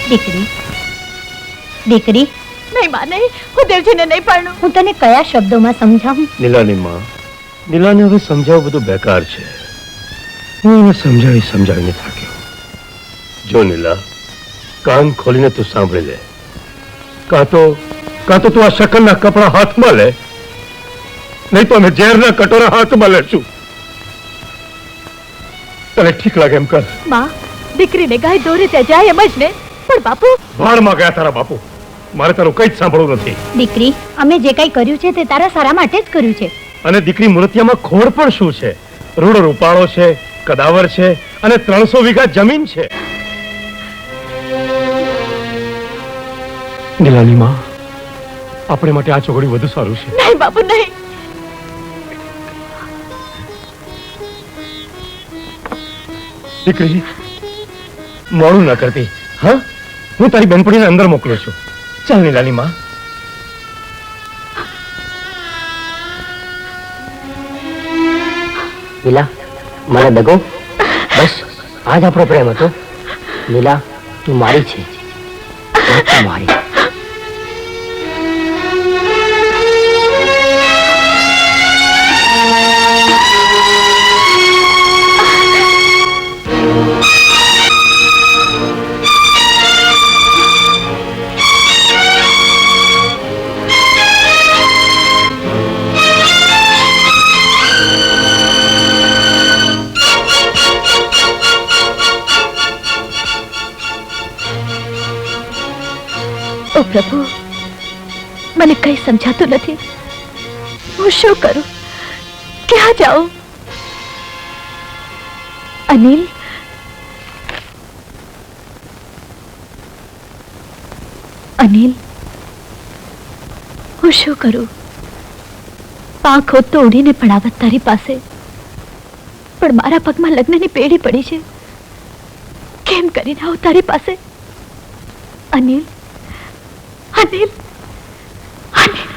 દીકરી દીકરી નહીં માં નહીં, હું દેવજીને નહીં પરણું. હું તને કયા શબ્દોમાં સમજાવું? નીલાની માં, નીલાને હવે સમજાવવું બધું બેકાર છે. હું એને સમજાવીને થાક્યો. જો નીલા, કાન ખોલીને તું સાંભળી લે. કાં તો તું આ શકનના કપડા હાથમાં લે, નહીં તો અમે ઝેરના કટોરા હાથમાં લેશું. તને ઠીક લાગે એમ કર. માં, દીકરીને ગાય દોરે ત્યાં જાય એમ જ ને. પણ બાપુ, ભાડમાં ગયા તારા બાપુ. મારે તારું કઈ જ સાંભળવું નથી. દીકરી, અમે જે કઈ કર્યું છે તે તારા સારા માટે જ કર્યું છે. અને દીકરી, મૂર્તિયામાં ખોડ પણ શું છે? રૂડો રૂપાળો છે, કદાવર છે અને 300 વીઘા જમીન છે. નીલાની માં, આપણે માટે આ ચોકડી વધુ સારું છે. નહીં બાપુ નહીં. દીકરી, મોડું ન કરતી. હા, હું તારી બેનપણીને અંદર મોકલું છું. ચાલ નીલાની માં. નીલા, મને દગો. બસ આજ આપણો પ્રેમ હતો. નીલા, તું મારી છે, તું મારી. ઓ પ્રભુ, મને કઈ સમજાતું નથી. હું શું કરું, ક્યાં જાઉં? અનિલ, અનિલ, હું શું કરું? પાંખ હોત તો ઉડીને પણ આવત તારી પાસે, પણ મારા પગમાં લગ્નની પેઢી પડી છે. કેમ કરીને આવું તારી પાસે? અનિલ, અનિલ, અનિલ.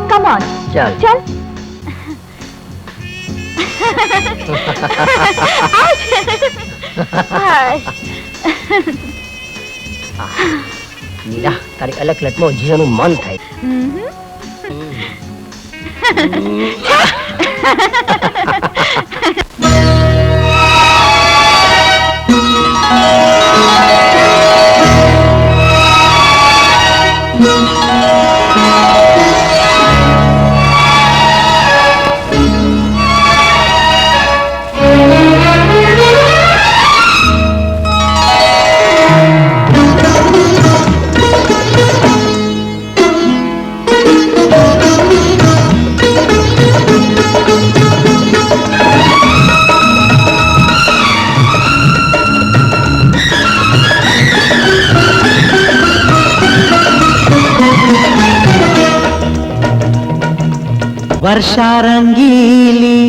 Come on, ચાલ ચાલ. નીલા, તારી અલગ લટમાં જીવાનું મન થાય. वर्षा रंगीली,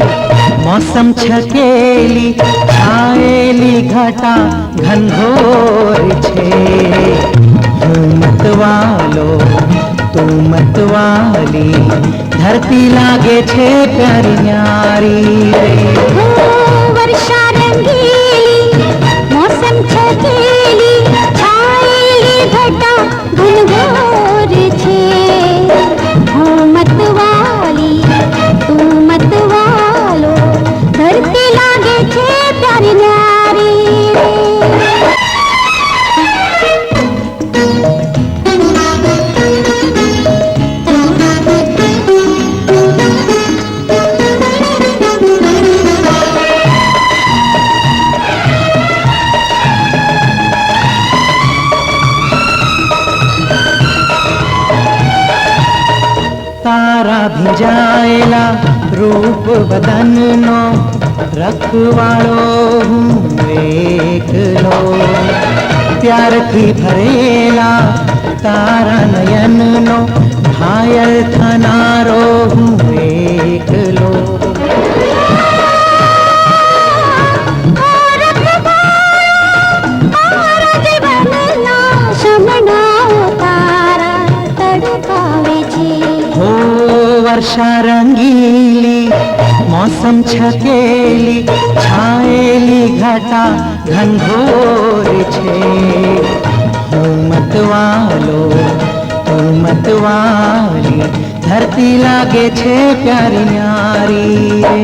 मौसम छकेली, छाएली घटा घनघोर छे. હું મતવાલો, તું મતવાલી, ધરતી લાગે છે પ્યારી ન્યારી. વર્ષા રંગીલી, મોસમ છકેલી, છાયેલી ઘટા ઘનઘોર છે. હું મતવાલી, તું મતવાલો, ધરતી લાગે છે પ્યારી ન્યારી. तारा भिजाएला रूप बदन नो रखवाड़ो हूँ एकलो प्यार थी भरेला तारा नयन नो घायल थनारो हूँ एकलो वर्षा रंगीली मौसम छकेली छाएली घटा घनघोर छे હું મતવાલો તું મતવાલી ધરતી લાગે છે પ્યારી ન્યારી રે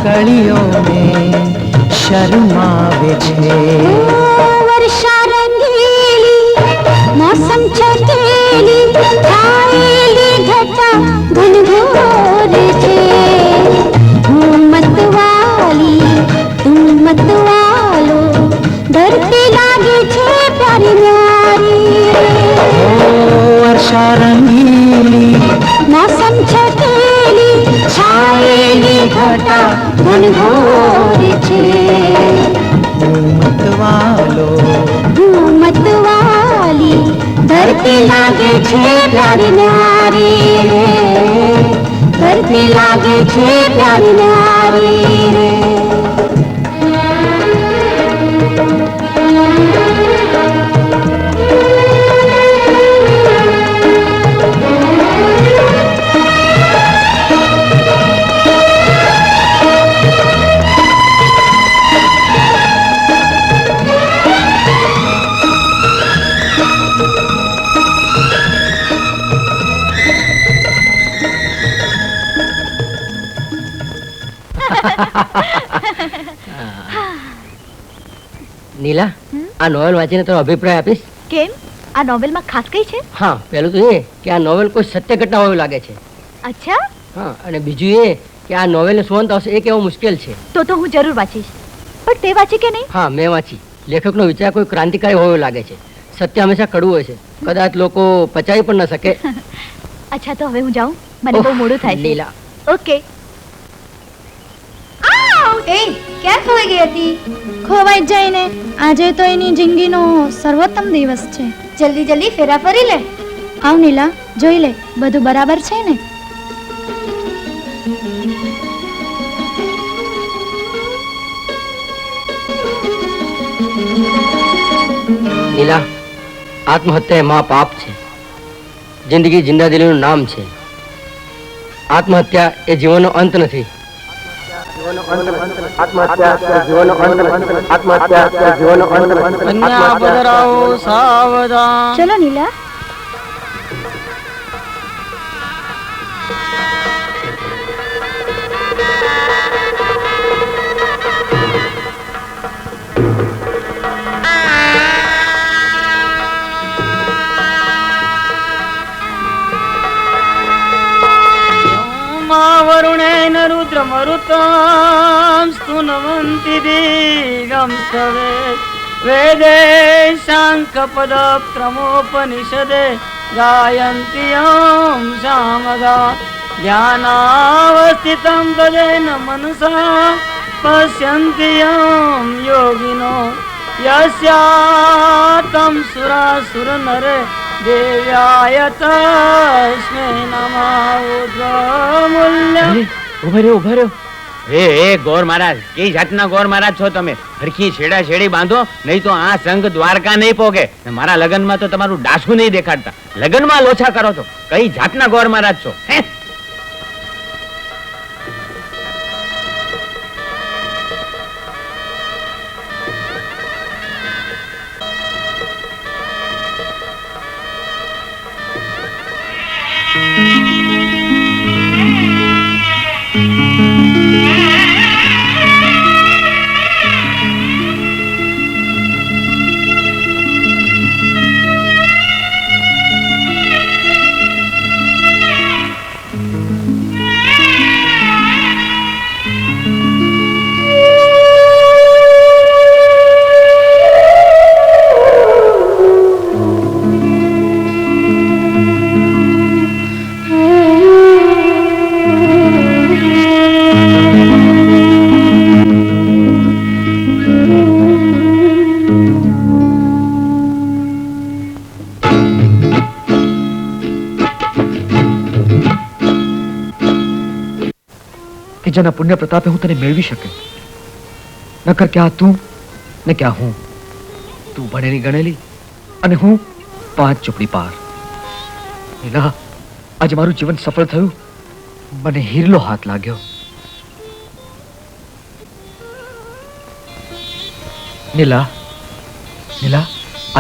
कलियों में शर्मावे छे वर्षा रंगीली मौसम छकेली छाएली घटा घनघोर छे હું મતવાલી તું મતવાલો ધરતી લાગે છે પ્યારી ન્યારી वर्षा रंगीली मौसम छकेली छाएली घटा घनघोर छे मतवालो મતવાલી ધરતી લાગે છે પ્યારી ન્યારી રે ધરતી લાગે છે પ્યારી ન્યારી રે નીલા આ નોવેલ વાંચીને તારો અભિપ્રાય આપીશ કેમ આ નોવેલમાં ખાસ કઈ છે? હા પહેલું તો એ કે આ નોવેલ કોઈ સત્ય ઘટના હોય એવું લાગે છે અચ્છા હા અને બીજું એ કે આ નોવેલનો શું અંત આવશે એ કેવો મુશ્કેલ છે તો હું જરૂર વાંચીશ પણ તે વાંચી કે નહીં? હા મેં વાંચી લેખકનો વિચાર કોઈ ક્રાંતિકારી હોય એવું લાગે છે સત્ય હંમેશા કડવું હોય છે કદાચ લોકો પચાવી પણ ન શકે અચ્છા તો હવે હું જાઉં મને બહુ મોડું થાય છે નીલા ઓકે એ ક્યાં ખોવાઈ ગઈ હતી? ખોવાઈ જાય ને આજે તો એની જિંદગીનો સર્વોત્તમ દિવસ છે. જલ્દી જલ્દી ફેરા ફરી લે. આવ નીલા જોઈ લે બધું બરાબર છે ને? નીલા આત્મહત્યા એ મહા પાપ છે જિંદગી જિંદાદિલીનું નામ છે આત્મહત્યા એ જીવનનો અંત નથી ચલો નીલા. वरुणेन रुद्रमरुतां स्तुनवन्ति दिगं स्तवे वेदे शाङ्खपदक्रमोपनिषदे गायन्ति ॐ सामगा ध्यानावस्थितं तदेन मनसा पश्यन्ति ॐ योगिनो यस्यातं सुरासुरनरे देव्याय तस्मै नमः रुद्रमूल्य ઉભા રહ્યો એ ગોર મહારાજ, કઈ જાતના ગોર મહારાજ છો તમે? હરખી છેડા છેડી બાંધો, નહીં તો આ સંઘ દ્વારકા નહીં પોગે. ને મારા લગ્નમાં તો તમારું ડાસું નહીં દેખાડતા. લગ્નમાં લોચા કરો છો. કઈ જાતના ગોર મહારાજ છો? હે? જેના પુણ્ય પ્રતાપે હું તને મેળવી શકે, નકર ક્યાં તું ને ક્યાં હું. તું ભણેલી ગણેલી અને હું 5 ચોપડી પાર. નીલા, આજે મારું જીવન સફળ થયું. મને હીરલો હાથ લાગ્યો. નીલા, નીલા,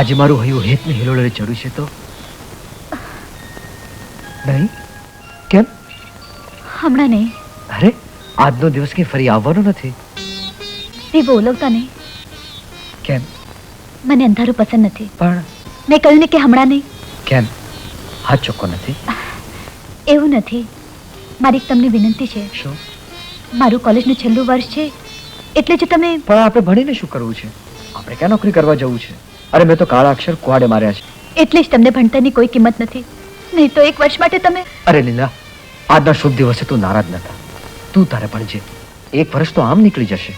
આજે મારું હૈયું હેતને હિલોળે ચડ્યું છે તો નહીં? કેમ? હમણાં નહીં. અરે, આજનો દિવસ કઈ ફરી આવવાનો નથી. તે બોલવતા નહીં. કેમ? મને અંધારું પસંદ નથી. પણ મેં કહ્યું ને કે હમણાં નહીં. કેમ? હાથ ચોખ્ખો નથી? એવું નથી. મારી એક તમને વિનંતી છે. શું? મારું કોલેજનું છેલ્લું વર્ષ છે, એટલે જો તમે... પણ આપણે ભણીને શું કરવું છે? આપણે ક્યાં નોકરી કરવા જવું છે? અરે, મેં તો કાળા અક્ષર કુહાડે માર્યા છે. એટલે જ તમને ભણતરની કોઈ કિંમત નથી. નહીં તો એક વર્ષ માટે તમે... અરે લીલા, આજના શુભ દિવસે તું નારાજ ન થા. તું તારે ભણજે. એક વર્ષ તો આમ નીકળી જશે.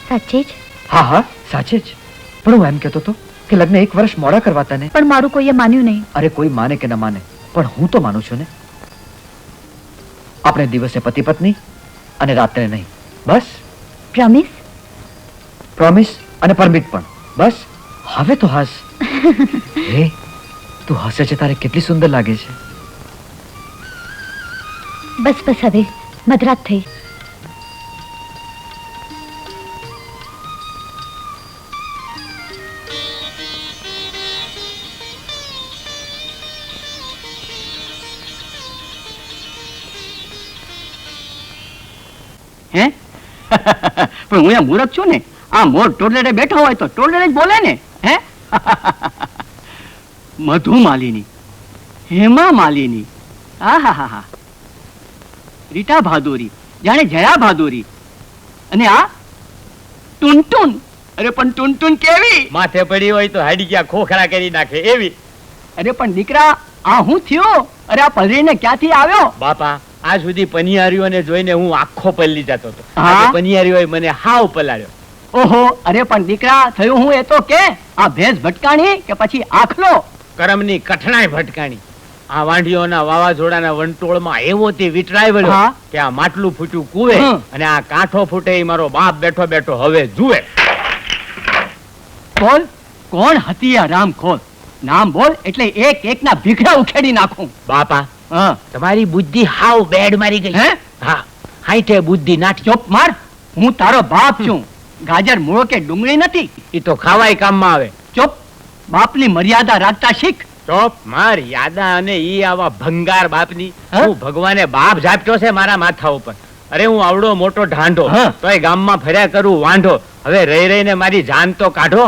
સાચે જ? હા હા, સાચે જ. પણ હું એમ કહેતો હતો કે લગ્ન એક વર્ષ મોડા કરવા તને. પણ મારું કોઈએ માન્યું નહીં. અરે, કોઈ માને કે ન માને, પણ હું તો માનું છું ને. આપણે દિવસે પતિ પત્ની અને રાત્રે નહીં. બસ. પ્રોમિસ? પ્રોમિસ અને પરમિટ પણ. બસ. હવે તો હસ. હે, તું હસે છે, તારે કેટલી સુંદર લાગે છે. બસ બસ, હવે મધરાત થઈ. હે પણ હું અહીંયા મૂર્ખ છું ને. આ મોર ટોડલે બેઠો હોય તો ટોડલે જ બોલે ને. હે મધુ માલિની, હેમા માલિની, આહાહા, રીટા ભાદુરી, જાણે જયા ભાદુરી, અને આ ટુનટુન. અરે પણ ટુનટુન કેવી! માથે પડી હોય તો હાડી ગયા ખોખરા કરી નાખે એવી. અરે પણ દીકરા, આ હું થયો? અરે આ પલરીને ક્યાંથી આવ્યો? બાપા, આજ સુધી પનિયારીઓને જોઈને હું આખો પલ્લી જતો હતો. હા? આજે પનિયારીઓએ મને હાવ પલાળ્યો. ઓહો, અરે પણ દીકરા, થયું હું એ તો કે આ ભેંસ ભટકાણી કે પછી આખલો? કરમની કઠણાઈ ભટકાણી. આ વાંઢીઓના વાવાઝોડાના વંટોળમાં એવો તે વિટરાઈ વળ્યો હા? કે આ માટલું ફૂટ્યું કુવે હમ. અને આ કાંઠો ફૂટે ઈ મારો બાપ બેઠો બેઠો હવે જુએ. બોલ, કોણ હતી આ રામખોર? નામ બોલ એટલે એક એક ના ભીખડા ઉખેડી નાખું. બાપા, હા, તમારી બુદ્ધિ હાવ બેડ મારી ગઈ. હે? હા, હાઈઠે બુદ્ધિ નાઠી. ચોપ માર. હું તારો બાપ છું. ગાજર મૂળો કે ડુંગળી નથી. ઈ તો ખાવાય કામમાં આવે. ચોપ, બાપની મર્યાદા રાખતા શીખ. ચોપ માર. યાદા અને ઈ આવા ભંગાર બાપની. હા? હું ભગવાને બાપ ઝાપટો છે મારા માથા ઉપર. અરે, હું આવડો મોટો ઢાંઢો, હા. તોય ગામમાં ફર્યા કરું વાંઢો. હવે રહી રહીને મારી જાન તો કાઢો.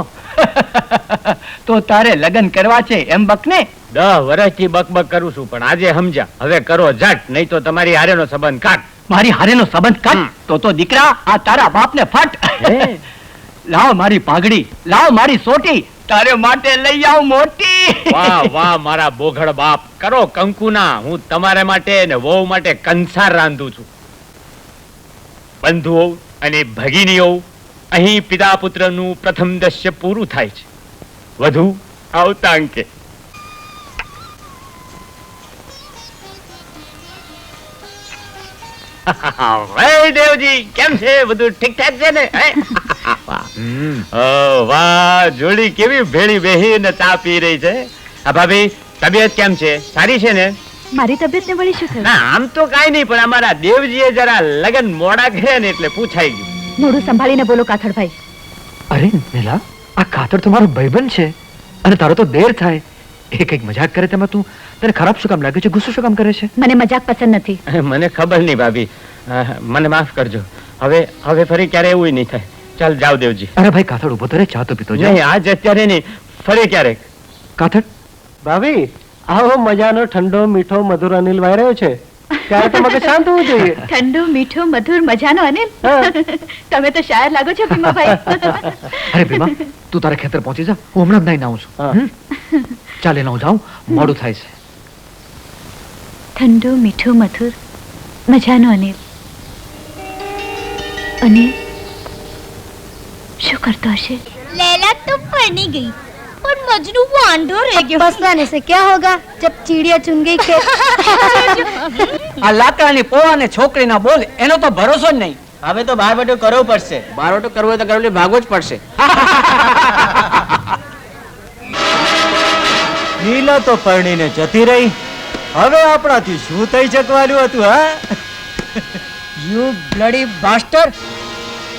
તો તારે લગ્ન કરવા છે એમ બકને. 10 વર્ષથી બકબક કરું છું, પણ આજે સમજ્યા. હવે કરો ઝટ, નહીં તો તમારી હારેનો સંબંધ કાઢ. મારી હારેનો સંબંધ કાઢ. હમ. તો દીકરા, આ તારા બાપને ફટ. હે? લાવ મારી પાઘડી, લાવ મારી સોટી, તારે માટે લઈ આવ મોટી. વાહ વાહ, મારા બોઘડ બાપ. કરો કંકુના. હું તમારા માટે ને વહુ માટે કંસાર રાંધું છું. બંધુઓ અને ભગીનીઓ, અહીં પિતા પુત્રનું પ્રથમ દશ્ય પૂરું થાય છે. વધુ આવતા અંકે. ભાઈ દેવજી કેમ છે? બધું ઠીકઠાક છે ને? હે? ઓ વાહ, જોડી કેવી ભેળી બેહીને ચા પી રહી છે. આ ભાભી તબિયત કેમ છે? સારી છે ને? મારી તબિયત ને વળી શું થયું? ના આમ તો કાઈ નહીં, પણ અમારા દેવજીએ જરા લગન મોડા કર્યા ને એટલે પૂછાઈ ગયું. મોઢું સંભાળીને બોલો કાથડભાઈ. અરે નીલા, આ કાતર તો મારો ભાઈબંધ છે અને તારો તો દેર થાય. એ કંઈક મજાક કરે તેમાં તું તને ખરાબ શું કામ લાગે છે? ગુસ્સો શું કામ કરે છે? મને મજાક પસંદ નથી. મને ખબર નહીં ભાભી, મને માફ કરજો. હવે ફરી ક્યારે એવું નહીં થાય. ચાલ જાવ દેવજી. અરે ભાઈ કાતર ઉભો તો રે, ચા તો પીતો જા. નહીં આજ અત્યારે નહીં, ફરી ક્યારેક. કાતર ભાભી આવો મજાનો ઠંડો મીઠો મધુર અનિલ વાઈ રહ્યો છે, ત્યારે તો મગજ શાંત હોવું જોઈએ. ઠંડુ મીઠું મધુર મજાનો અનિલ. તમે તો શાયર લાગો છો ભીમાભાઈ. અરે ભીમા, તું તારા ખેતર પહોંચી જા, હું હમણાં જ નાઈને આવું છું. ચાલ એને હું જાઉં, મોડું થાય છે. ઠંડુ મીઠું મધુર મજાનો અનિલ. અનિલ શું કરતો હશે? लैला तो पढ़ने गई और मजनू वांडो रह गया. फंसवाने से क्या होगा जब चिड़िया चुन गई खेत. આ લાકડાની પોવાને છોકરીના બોલ એનો તો ભરોસો જ નહીં. હવે તો બાર બટો કરવો પડશે. બારોટો કરવો હોય તો કરવો, ભાગવો જ પડશે. નીલા તો પરણીને જતી રહી, હવે આપણાથી શું થઈ શકવાનું હતું? હા, યુ બ્લડી બાસ્ટર,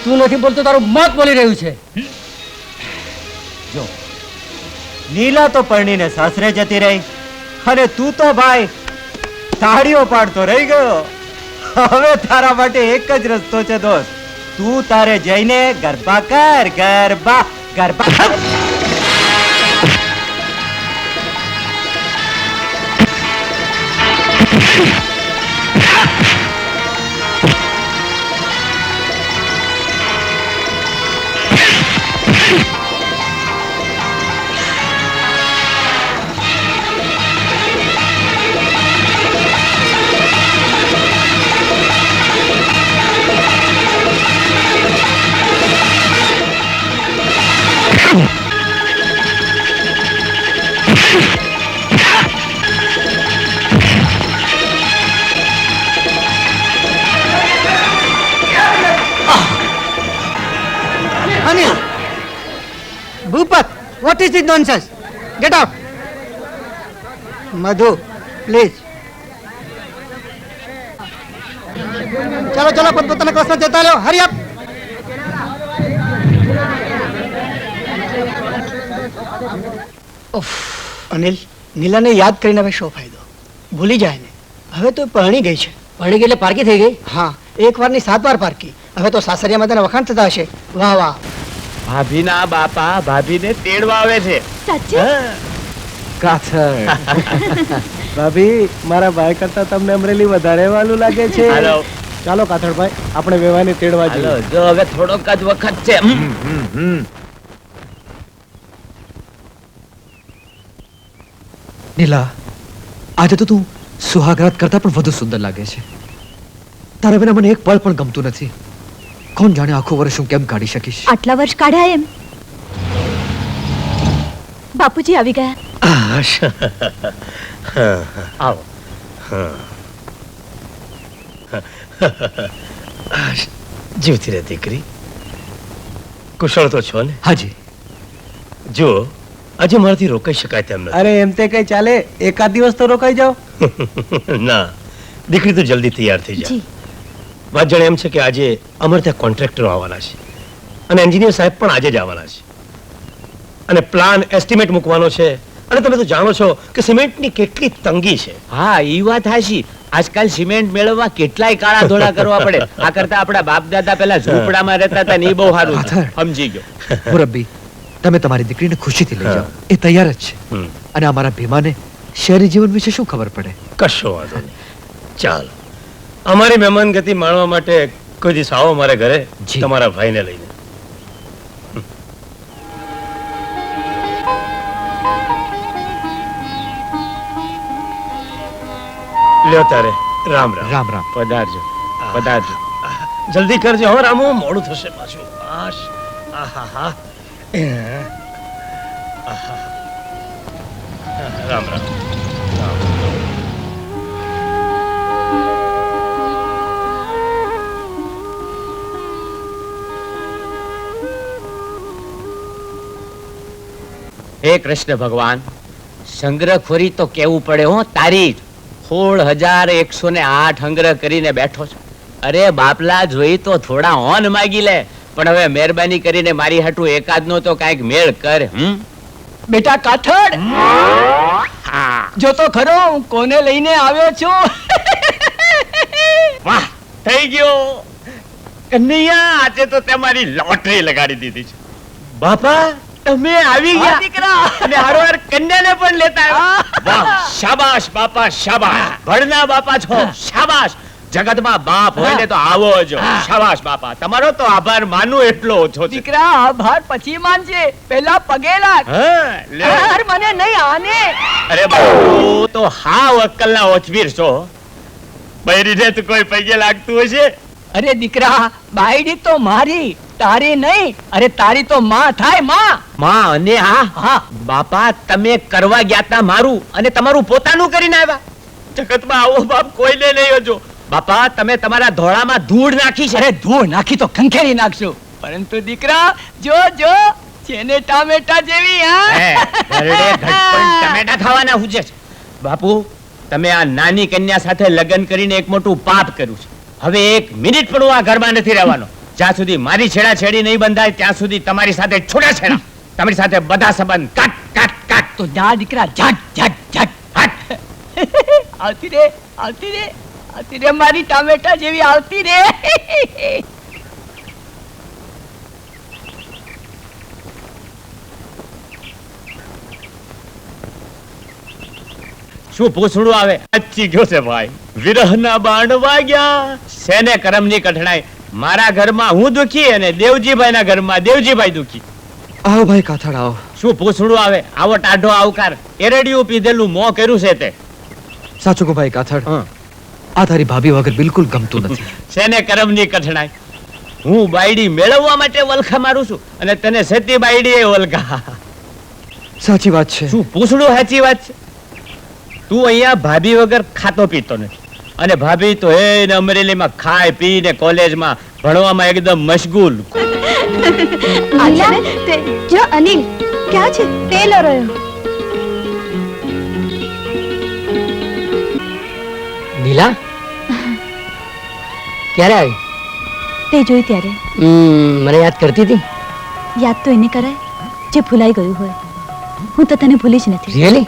તું નથી બોલતો, તારું મત બોલી રહ્યું છે. જો નીલા તો પરણીને સાસરે જતી રહી અને તું તો ભાઈ તાળીઓ પાડતો રહી ગયો. હવે તારા માટે એક જ રસ્તો છે દોસ્ત, તું તારે જઈને ગરબા કર, garba. Anil, Bhupat, what is this nonsense? Get out. Madhu, please. ચલો ચલો, પોતપોતાના ક્લાસમાં જતા રહ્યો. હરી અપ. અનિલ, નીલાને યાદ કરીને હવે શો ફાયદો? ભૂલી જાય ને, હવે તો પરણી ગઈ છે. પરણી ગઈ એટલે પારકી થઈ ગઈ? હા, એક વારની 7 વાર પારકી. હવે તો સાસરિયામાં તેના વખાણ થતા હશે. વાહ વાહ. ભાભીના બાપા ભાભીને તેડવા આવે છે. સાચે? કાથડ ભાભી, મારા ભાઈ કરતા તમને અમરેલી વધારે વાલું લાગે છે. હાલો ચાલો કાથડભાઈ, આપણે વેવાઈને તેડવા હાલો, જઈએ. જો હવે થોડોક જ વખત છે. નીલા, આજે તો તું સુહાગરાત કરતા પણ વધુ સુંદર લાગે છે. તારા વિના મને એક પળ પણ ગમતું નથી. કોણ જાણે આખું વર્ષ હું કેમ કાઢી શકીશ? આટલા વર્ષ કાઢ્યા એમ? બાપુજી આવી ગયા. આવો. જીવતી રહે દીકરી, કુશળ તો છો ને? હાજી. જો આજે મારાથી રોકાઈ શકાય તેમ નથી. અરે એમ તે કઈ ચાલે, એકાદ દિવસ તો રોકાઈ જાઓ. ના દીકરી, તો જલ્દી તૈયાર થઈ જાય. વાત જાણે એમ છે કે આજે અમારે ત્યાં કોન્ટ્રાક્ટરો આવવાના છે અને એન્જિનિયર સાહેબ પણ આજે જ આવવાના છે અને પ્લાન એસ્ટિમેટ મૂકવાનો છે. અને તમે તો જાણો છો કે સિમેન્ટની કેટલી તંગી છે. હા, ઈ વાત હાચી. આજકાલ સિમેન્ટ મેળવવા કેટલાય કાળા ધોળા કરવા પડે. આ કરતા આપણા બાપ દાદા પેલા ઝૂંપડામાં રહેતા હતા ને ઈ બહુ સારું છે. સમજી ગયો. મુરબ્બી, તમે તમારી દીકરીને ખુશીથી લઈ જાઓ, એ તૈયાર જ છે. અને અમારા ભીમાને શહેરી જીવન વિશે શું ખબર પડે? કશો વાંધો નહીં. ચાલો, અમારી મહેમાન ગતિ માણવા માટે કોઈ દિવસ આવો મારે ઘરે જી. તમારા ભાઈને લઈને. લ્યો તારે રામ રામ. રામ રામ. પધારજો પધારજો. જલ્દી કરજો હો રામુ, મોડું થશે પાછું. આશ, આહાહા. આહા. રામ રામ. હે કૃષ્ણ ભગવાન, સંગ્રહખોરી તો કેવું પડે હો તારી જ. 16,108 સંગ્રહ કરીને બેઠો છો. અરે બાપલા, જોઈ તો થોડા હોન માગી લે, પણ હવે મહેરબાની કરીને મારી હાટુ એકાદ નો તો કાંઈક મેળ કર. બેટા કાથડ, જો તો ખરો હું કોને લઈને આવ્યો છું. વાહ, થઈ ગયો કન્હૈયા, આજે તો તમારી લોટરી લગાડી દીધી છે. બાપા, તમે આવી ગયા દીકરા, અને હારોહાર કન્યાને પણ લેતા આવ્યા. વાહ, શાબાશ બાપા, શાબાશ. ભણના બાપા છો, શાબાશ. જગતમાં બાપ હોય ને તો આવો જો. શાબાશ બાપા, તમારો તો આભાર માનું એટલો ઓછો છે. દીકરા, આભાર પછી માનજે, પહેલા પગે લાગ. હા, લે. મને નહીં આને. અરે બાપુ, તો હાવ અક્કલના ઓછવીર છો. બૈરીને તો કોઈ પગે લાગતું હશે. અરે દીકરા, બાયડી તો મારી, તારી નહીં. અરે તારી તો માં થાય, માં. માં અને હા બાપા, તમે કરવા ગયા તા મારું અને તમારું પોતાનું કરીને આવ્યા. જગતમાં આવો બાપ કોઈને નહીં હજો. બાપા, તમે તમારા ધોળામાં ધૂળ નાખી છે. અરે ધૂળ નાખી તો ખંખેરી નાખશું, પરંતુ દીકરા જો જો જેને ટામેટા જેવી. હે, ઘરડે ઘટપણ ટમેટા ખાવાના હુજે છે. બાપુ, તમે આ નાની કન્યા સાથે લગ્ન કરીને એક મોટું પાપ કર્યું છે. હવે એક મિનિટ પણ હું આ ઘરમાં નથી રહેવાનો. જ્યાં સુધી મારી છેડાછેડી નહીં બંધાય ત્યાં સુધી તમારી સાથે છૂટાછેડા, તમારી સાથે બધા સંબંધ કાટ કાટ કાટ. તો જા દીકરા, ઝટ ઝટ ઝટ હટ. આવતી રે, આવતી રે, આવતી રે મારી ટામેટા જેવી, આવતી રે. શું પૂછડું આવે? અચ્છી ગયો છે ભાઈ. વિરહના બાણ વાગ્યા, શેને કરમની કઠણાઈ. મારા ઘરમાં હું દુખી અને દેવજીભાઈના ઘરમાં દેવજીભાઈ દુખી. આવો ભાઈ કાથડ, આવો. શું પૂછડું આવે? આવો ટાઢો આવકાર. એરડિયું પીધેલું મોં કર્યું છે તે. સાચું કહું ભાઈ કાથડ, હં. આ તારી ભાભી વગર બિલકુલ ગમતું નથી. શેને કરમની કઠણાઈ. હું બાયડી મેળવવા માટે વલખા મારું છું અને તને સતી બાયડી એ વલખા. સાચી વાત છે. શું પૂછડું સાચી વાત છે? તું અહીંયા ભાભી વગર ખાતો પીતો નથી અને ભાભી તો એ અમરેલીમાં ખાય પીને કોલેજમાં ભણવામાં એકદમ મશગુલ. જો અનિલ ક્યાં છે તે લો રહ્યો. નીલા ક્યારે આવી? તે જોઈ ત્યારે મને યાદ કરતી હતી. યાદ તો એને કરાય જે ભૂલાઈ ગયું હોય. હું તો તને ભૂલી જ નથી. રિયલી?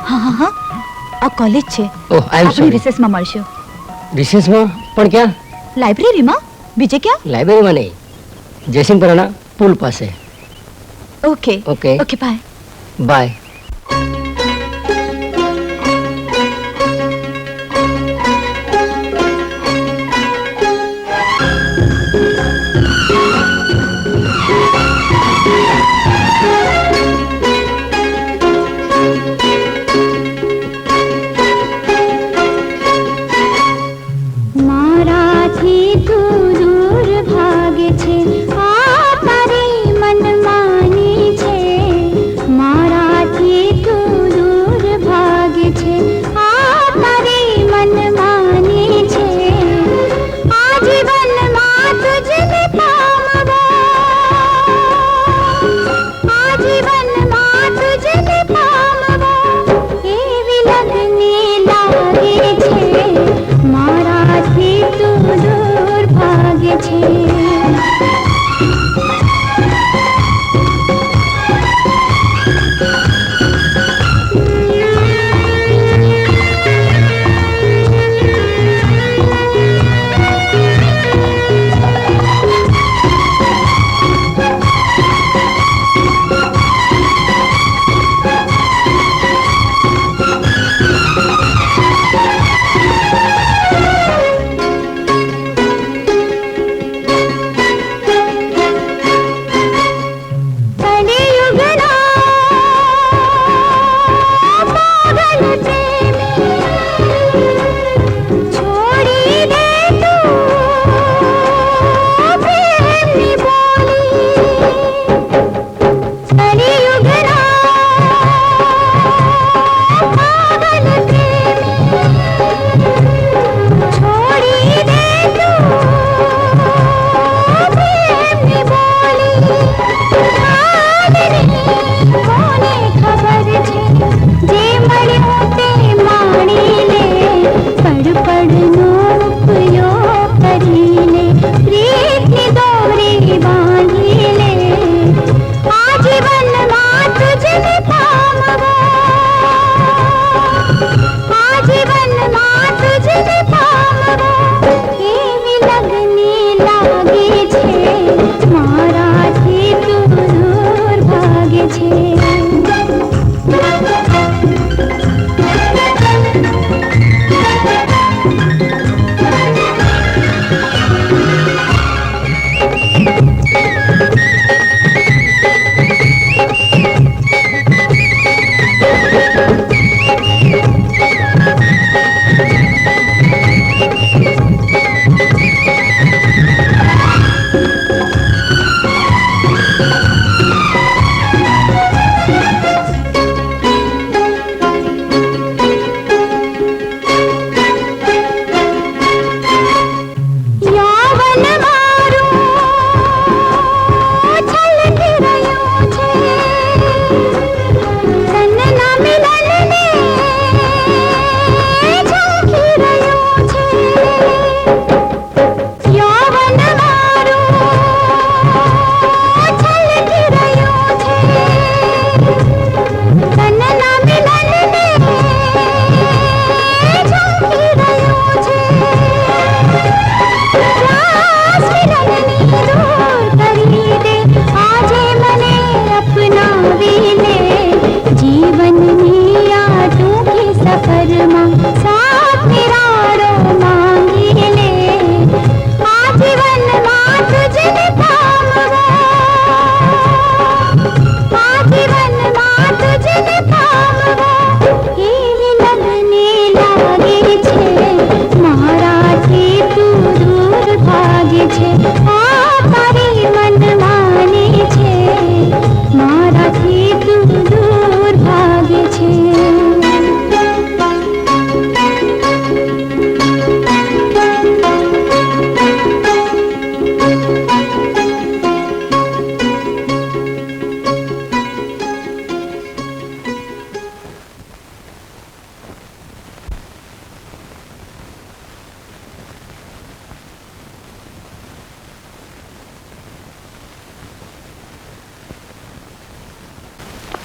હા હા હા, આ કોલેજ છે. ઓહ, આઈ એમ આપણે સોરી. રિસેસમાં મળશું. રિસેસમાં? પણ ક્યાં? લાઇબ્રેરીમાં. બીજે ક્યાં? લાઇબ્રેરીમાં નહીં, જયસિંહપુરાના પુલ પાસે. Okay okay. Okay, bye. Bye. મારાથી તું દૂર ભાગે છે, આ તારી મનમાની છે. મારાથી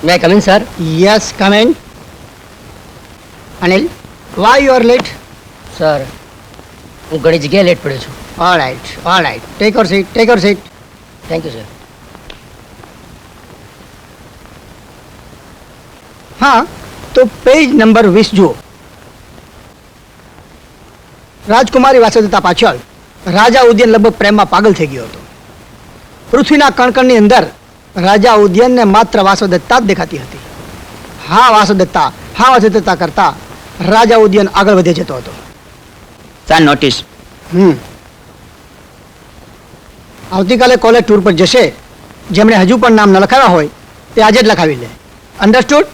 may come in sir? Yes, come in. Anil, why you are late? Sir હું ઘણી જગ્યાએ લેટ પડ્યો છું. All right. Take your seat. Thank you sir. હા, તો પેજ નંબર 20 જુઓ. રાજકુમારી વાસુદેવતા પાછળ રાજા ઉદયન લગભગ પ્રેમમાં પાગલ થઈ ગયો હતો. પૃથ્વીના કણકણની અંદર રાજા ઉદયનને માત્ર વાસુદેવતા જ દેખાતી હતી. હા વાસુદેવતા કરતા રાજા ઉદયન આગળ વધે જતો હતો. Sir notice. આવતીકાલે કોલેજ ટૂર પર જશે. જેમણે હજુ પણ નામ ન લખાવ્યા હોય તે આજે જ લખાવી લે. અન્ડરસ્ટુડ?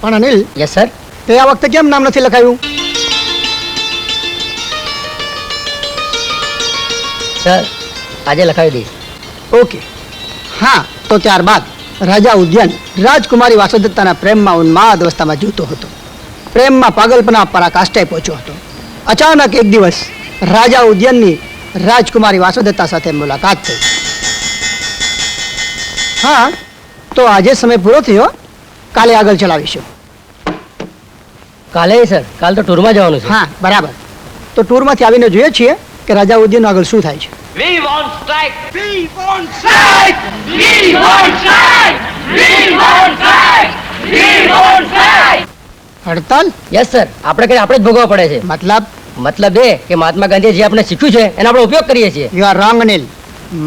પણ અનિલ, યસ સર. તે આ વખતે કેમ નામ નથી લખાવ્યું? સર આજે લખાવી દઈશ. ઓકે. હા, તો ત્યારબાદ રાજા ઉદયન રાજકુમારી વાસુદેવતાના પ્રેમમાં ઉન્માદ અવસ્થામાં જીવતો હતો. પ્રેમમાં પાગલપના પરાકાષ્ઠાએ પહોંચ્યો હતો. અચાનક એક દિવસ રાજા ઉદયનની રાજકુમારી વાસુદેવતા સાથે મુલાકાત થઈ. હા, તો આજે સમય પૂરો થયો. કાલે આગળ ચલાવીશું. કાલે સર? કાલ તો ટૂરમાં જવાનું છે. હા, બરાબર. તો ટૂરમાંથી આવીને જોઈએ છીએ કે રાજા ઉદયનનું આગળ શું થાય છે. હડતાલ? Yes sir. આપણે જ ભોગવવા પડે છે. મતલબ એ કે મહાત્મા ગાંધીએ જે આપણે શીખ્યું છે એનો આપણે ઉપયોગ કરીએ છીએ. You are wrong Anil.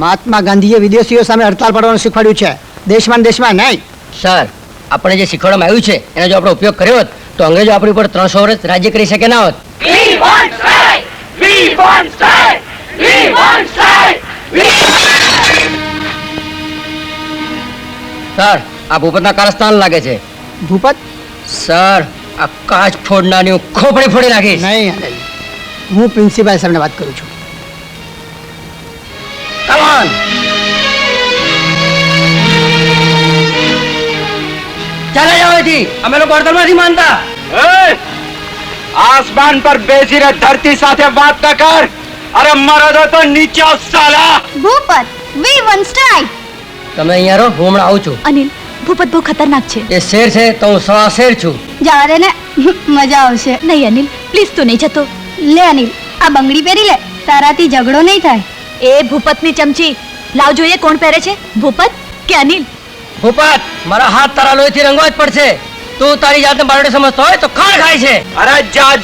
Mahatma ગાંધીએ વિદેશીઓ સામે હડતાલ પાડવાનું શીખવાડ્યું છે, દેશમાં નહીં. સર આપણે જે શીખવાડવામાં આવ્યું છે એનો જો આપણે ઉપયોગ કર્યો હોત તો અંગ્રેજો આપણી ઉપર 300 વર્ષ રાજ્ય કરી શકે ના હોત. સર આ ભૂપતના કારસ્થાન લાગે છે. ભૂપત? સર આ કાચ ફોડનારની હું ખોપડી ફોડી નાખીશ. નહીં અનિલ, હું પ્રિન્સિપાલ સાહેબને વાત કરું છું. Come on. ચાલે જાઓ અહીંથી. અમે લોકો હડતાલમાં નથી માનતા. આસમાન પર બેસીને ધરતી સાથે વાત ન કર. અરે મરદો તો નીચે આવ સાલા. Bhupat, we want strike. તમે અહીંયા રહો, હું હમણાં આવું છું. અનિલ, ભૂપત બહુ ખતરનાક છે. એ શેર છે તો હું સવા શેર છું. જવા દે ને, મજા આવશે. નહીં અનિલ, પ્લીઝ તું નહીં જતો. લે અનિલ, આ બંગડી પહેરી લે, તારાથી ઝઘડો નહીં થાય. એ ભૂપતની ચમચી લાવ, જોઈએ કોણ પહેરે છે, ભૂપત કે અનિલ? ભૂપત, મારા હાથ તારા લોહીથી રંગવા જ પડશે. તું તારી જાતને બારડે સમજતો હોય તો ખાણ ખાય છે. અરે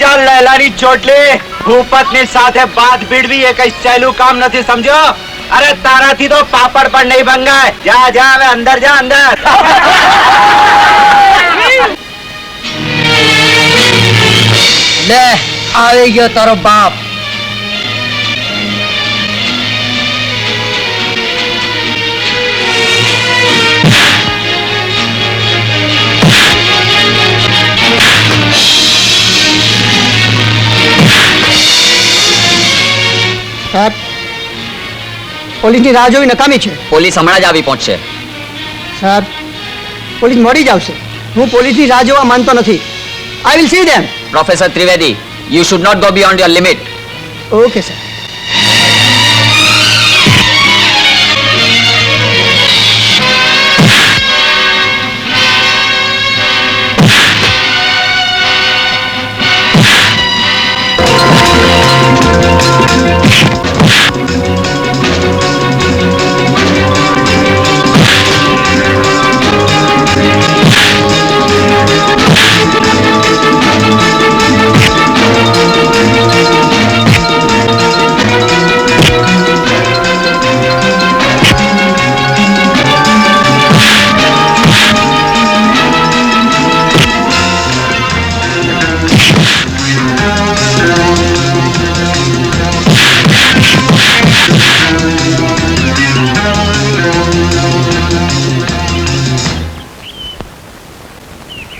જા લૈલાની ચોટલી. ભૂપતની સાથે બાત ભીડવી એ કઈ સહેલું કામ નથી, સમજો. અરે તારાથી તો પાપડ પણ નહીં ભંગાય. જા હવે અંદર જા, અંદર. લે આવી ગયો તારો બાપ. સાહેબ, પોલીસની રાહ જોવી નકામી છે. પોલીસ હમણાં જ આવી પહોંચશે. સર, પોલીસ મોડી જ આવશે. હું પોલીસની રાહ જોવા માનતો નથી. I will see them. Professor Trivedi, you should not go beyond your limit. Okay sir.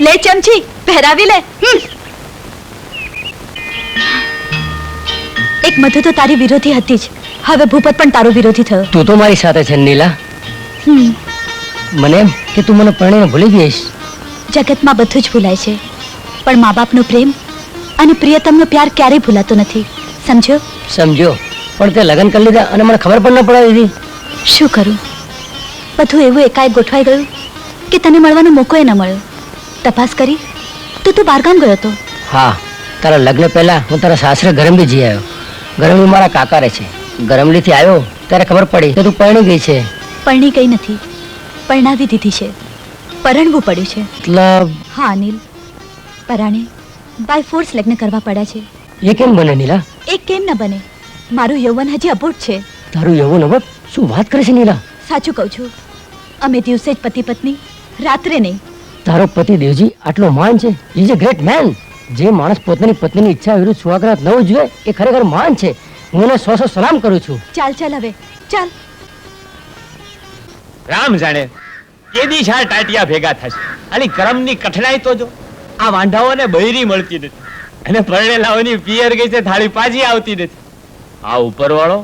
લે ચમચી, પહેરાવી લે. એક મધુ તો તારી વિરોધી હતી જ, હવે ભૂપત પણ તારો વિરોધી થયો. તું તો મારી સાથે છે નીલા. મને એમ કે તું મને પરણીને ભૂલી ગઈશ. જગતમાં બધું જ ભૂલાય છે, પણ મા બાપનો પ્રેમ અને પ્રિયતમનો પ્યાર ક્યારેય ભૂલાતો નથી, સમજો? સમજો, પણ તે લગ્ન કરી લીધા અને મને ખબર પણ ન પડાવી દીધી. શું કરું, બધું એવું એકાએક ગોઠવાઈ ગયું કે તને મળવાનો મોકો ન મળ્યો. તપાસ કરી તો તું બહારગામ ગયો હતો. હા, તારા લગ્ન પહેલા હું તારા સાસરે ગરમડી જઈ આવ્યો. ગરમડી મારા કાકા રહે છે. ગરમડીથી આવ્યો ત્યારે ખબર પડી કે તું પરણી ગઈ છે. પરણી ગઈ નથી, પરણાવી દીધી છે. પરણવું પડ્યું છે. મતલબ હા અનિલ, પરાણે બાય ફોર્સ લગ્ન કરવા પડ્યા છે. એ કેમ બને નીલા? એ કેમ ન બને? મારું યૌવન હજી અબોટ છે. તારું એવું નવત શું વાત કરે છે નીલા? સાચું કહું છું, અમે દિવસે જ પતિ પત્ની, રાત્રે નહીં. તારો પતિ દેવજી આટલો માન છે. Is a great man. જે માણસ પોતાની પત્નીની ઈચ્છા વિરુદ્ધ સ્વાગત ન ઉજવે એ ખરેખર માન છે. હું એને 100 સલામ કરું છું. ચાલ ચાલ હવે ચાલ. રામ જાણે કેદી શા ટાટિયા ભેગા થશે. આની કરમની કઠણાઈ તો જો. આ વાંઢાઓને બૈરી મળતી નથી અને પરણેલાઓની પિયર ગઈ છે થાળી પાછી આવતી નથી. આ ઉપરવાળો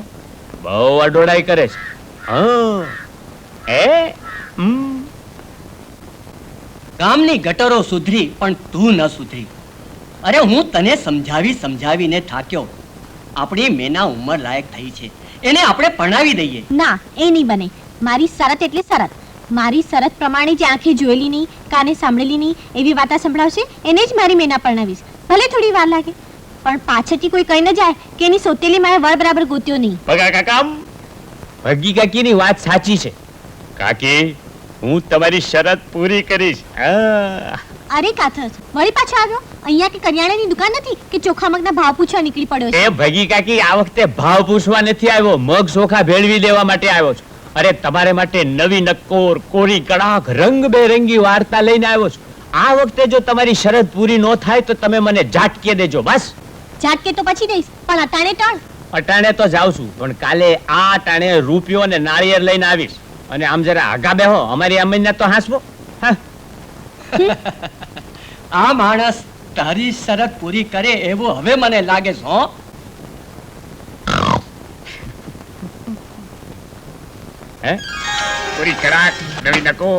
બહુ અડોડાઈ કરે છે. હા એ ગામની ગટરો સુધરી પણ તું ન સુધરી. અરે હું તને સમજાવીને થાક્યો. આપણી મેના ઉંમર લાયક થઈ છે, એને આપણે પરણાવી દઈએ. ના, એ નહીં બને. મારી શરત એટલે શરત. મારી શરત પ્રમાણે જે આંખે જોયેલી નહીં, કાને સાંભળેલી નહીં એવી વાતા સંભળાવશે એને જ મારી મેના પરણાવીશ. ભલે થોડી વાર લાગે, પણ પાછળથી કોઈ કહી ન જાય કે એની સોતેલી માએ વર બરાબર ગોત્યો નહીં. ભગા કાકા, ભગી કાકીની વાત સાચી છે. કાકી, હું તમારી શરત પૂરી કરીશ. અરે કાથર, વળી પાછો આવ્યો. અહીંયા કે કરિયાણાની દુકાન નથી કે ચોખા મગના ભાવ પૂછવા નીકળી પડ્યો છે. એ ભગી કાકી, આ વખતે ભાવ પૂછવા નથી આવ્યો, મગ ચોખા ભેળવી દેવા માટે આવ્યો છું. અરે તમારે માટે નવી નક્કોર, કોરી કડાક, રંગબેરંગી વાર્તા લઈને આવ્યો છું. આ વખતે જો તમારી શરત પૂરી ન થાય તો તમે મને ઝાટકે દેજો. બસ. ઝાટકે તો પછી દઈશ, પણ અટાણે ટળ. અટાણે તો જાઉં છું, પણ કાલે આ અટાણે રૂપિયો અને નાળિયેર લઈને આવીશ. અને આમ જરા આગા બેહો, અમારી અમીને તો હાંસવો. હા. આ માણસ તારી શરત પૂરી કરે એવું હવે મને લાગે છે. હો, હે પૂરી કડાક, નવી નકો.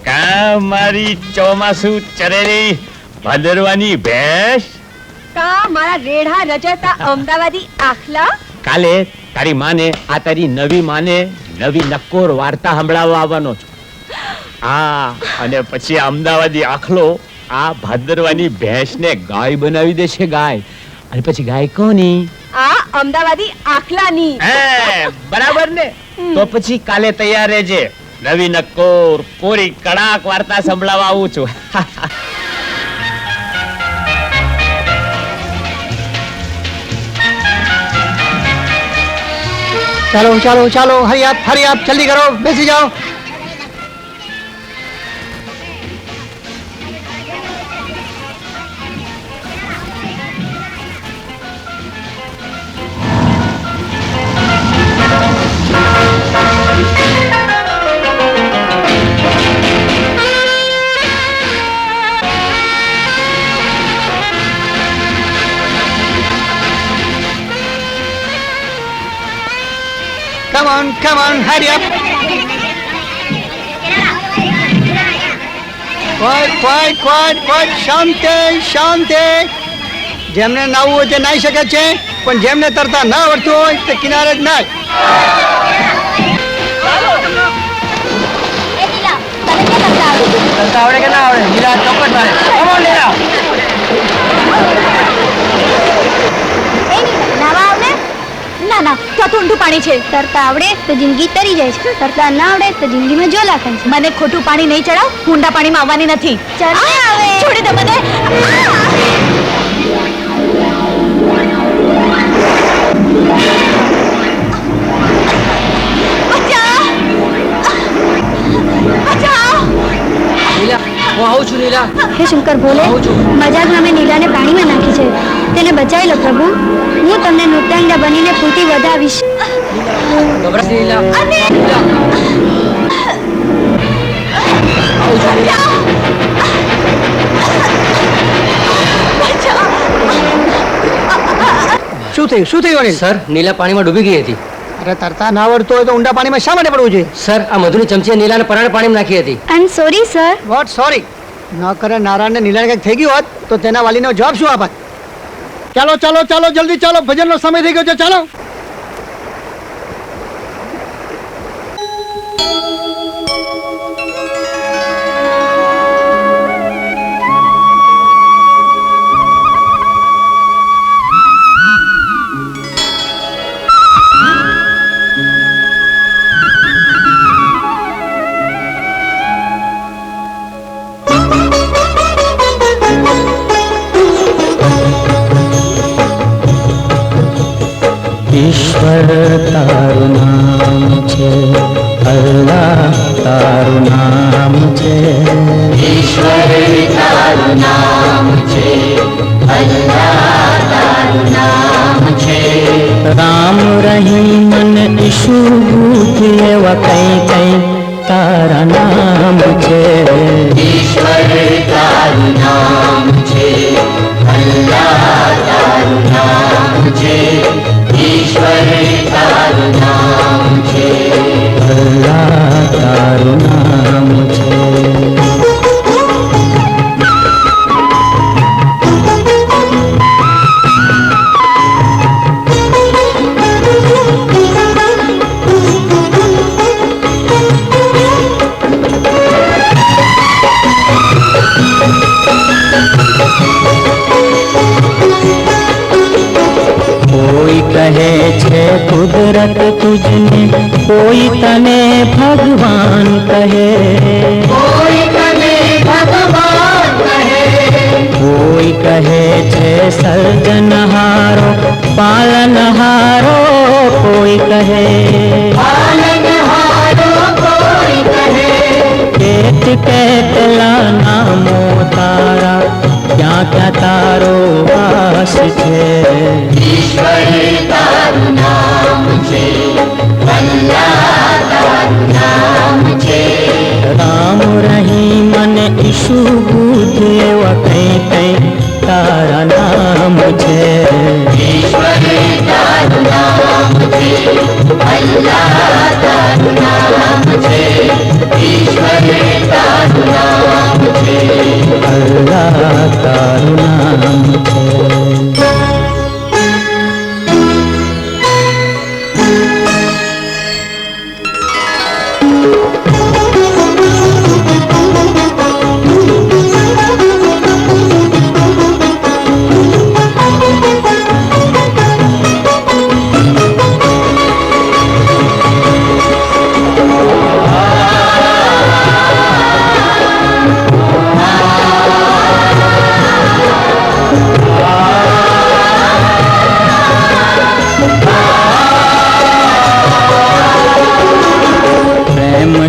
કા મારી ચોમાસુ ચરેલી ભાદરવાની ભેંસ. કા મારા રેઢા રજતા અમદાવાદી આખલા. કાલે તારી માને, આ તારી નવી માને નવી નક્કોર વાર્તા સંભળાવવા આવવાનો છું. હા, અને પછી અમદાવાદી આખલો આ ભાદરવાની ભેંસને ગાય બનાવી દેશે. ગાય. અને પછી ગાય કોની? આ અમદાવાદી આખલાની. બરાબર ને? તો પછી કાલે તૈયાર રહેજે. નવી નક્કોર, કોરી કડાક વાર્તા સંભળાવવા આવું છું. ચાલો ચાલો ચાલો, હરી આપ જલ્દી કરો, બેસી જાઓ. Come on, hurry up. Quiet, શાંતિ. જેમને નાવું હોય તે નાહી શકે છે, પણ જેમને તરતા ના આવડતું હોય તે કિનારે જ નાય. તરતા આવડે કે ના આવડે? નીલા ચોક્કસ મારે. Come on, નીલા. ના, તો ઊંડું પાણી છે. તરતા આવડે તો જિંદગી તરી જાય છે, તરતા ના આવડે તો જિંદગીમાં જોલા થાય છે. મને ખોટું પાણી નહીં ચડાવ. ઊંડા પાણીમાં આવવાની નથી. છોડી દે મને. નીલા, હું આવું છું. નીલા, હે શંકર ભોલે, મજાક નામે નીલાને પાણીમાં નાખી છે. તેને બચાવી લો પ્રભુ. હું તમને નૃત્યાંગના બનીને ફૂટી વધાવીશ. ગભરાશ નહીં, નીલા. નીલા. આવું છું. નીલા. શું થયું અનિલ? સર, નીલા પાણીમાં ડૂબી ગઈ હતી. અરે તરતા ના આવડતું હોય તો ઊંડા પાણીમાં શા માટે પડવું જોઈએ? સર, આ મધુની ચમચીએ નીલાને પરાણે પાણીમાં નાખી હતી. I am sorry sir. What sorry? ન કરે નારાયણને નીલાને કંઈક થઈ ગયું હોત તો તેના વાલીનો જવાબ શું આપત? ચાલો જલ્દી ચાલો, ભજનનો સમય થઈ ગયો છે. ચાલો. ईश्वर तारु नाम छे, अल्लाह तारु नाम छे। ईश्वर तारु नाम छे, अल्लाह तारु नाम छे। राम रहीम ने ईशु भूत एवा कई कई तारा नाम छे। ईश्वर तारु नाम छे, अल्लाह तारु नाम छे। ईश्वर तारु नाम छे, अल्लाह तारु नाम छे। कोई कहे छे कुदरत तुझने, कोई तने भगवान कहे। कोई तने भगवान कहे। कोई कहे छे सर्जनहारो पालनहारो, कोई कहे पालनहारो, कोई कहे। केट केटला नामो तारा, क्या क्या तारो वास छे। ईश्वर तारु नाम छे, अल्लाह तारु नाम छे। राम रहीम ने ईशु बुद्ध एवा कई कई तारा नाम छे। ईश्वर तारु नाम छे, अल्लाह तारु नाम छे। ईश्वर तारु नाम छे, अल्लाह तारु नाम छे।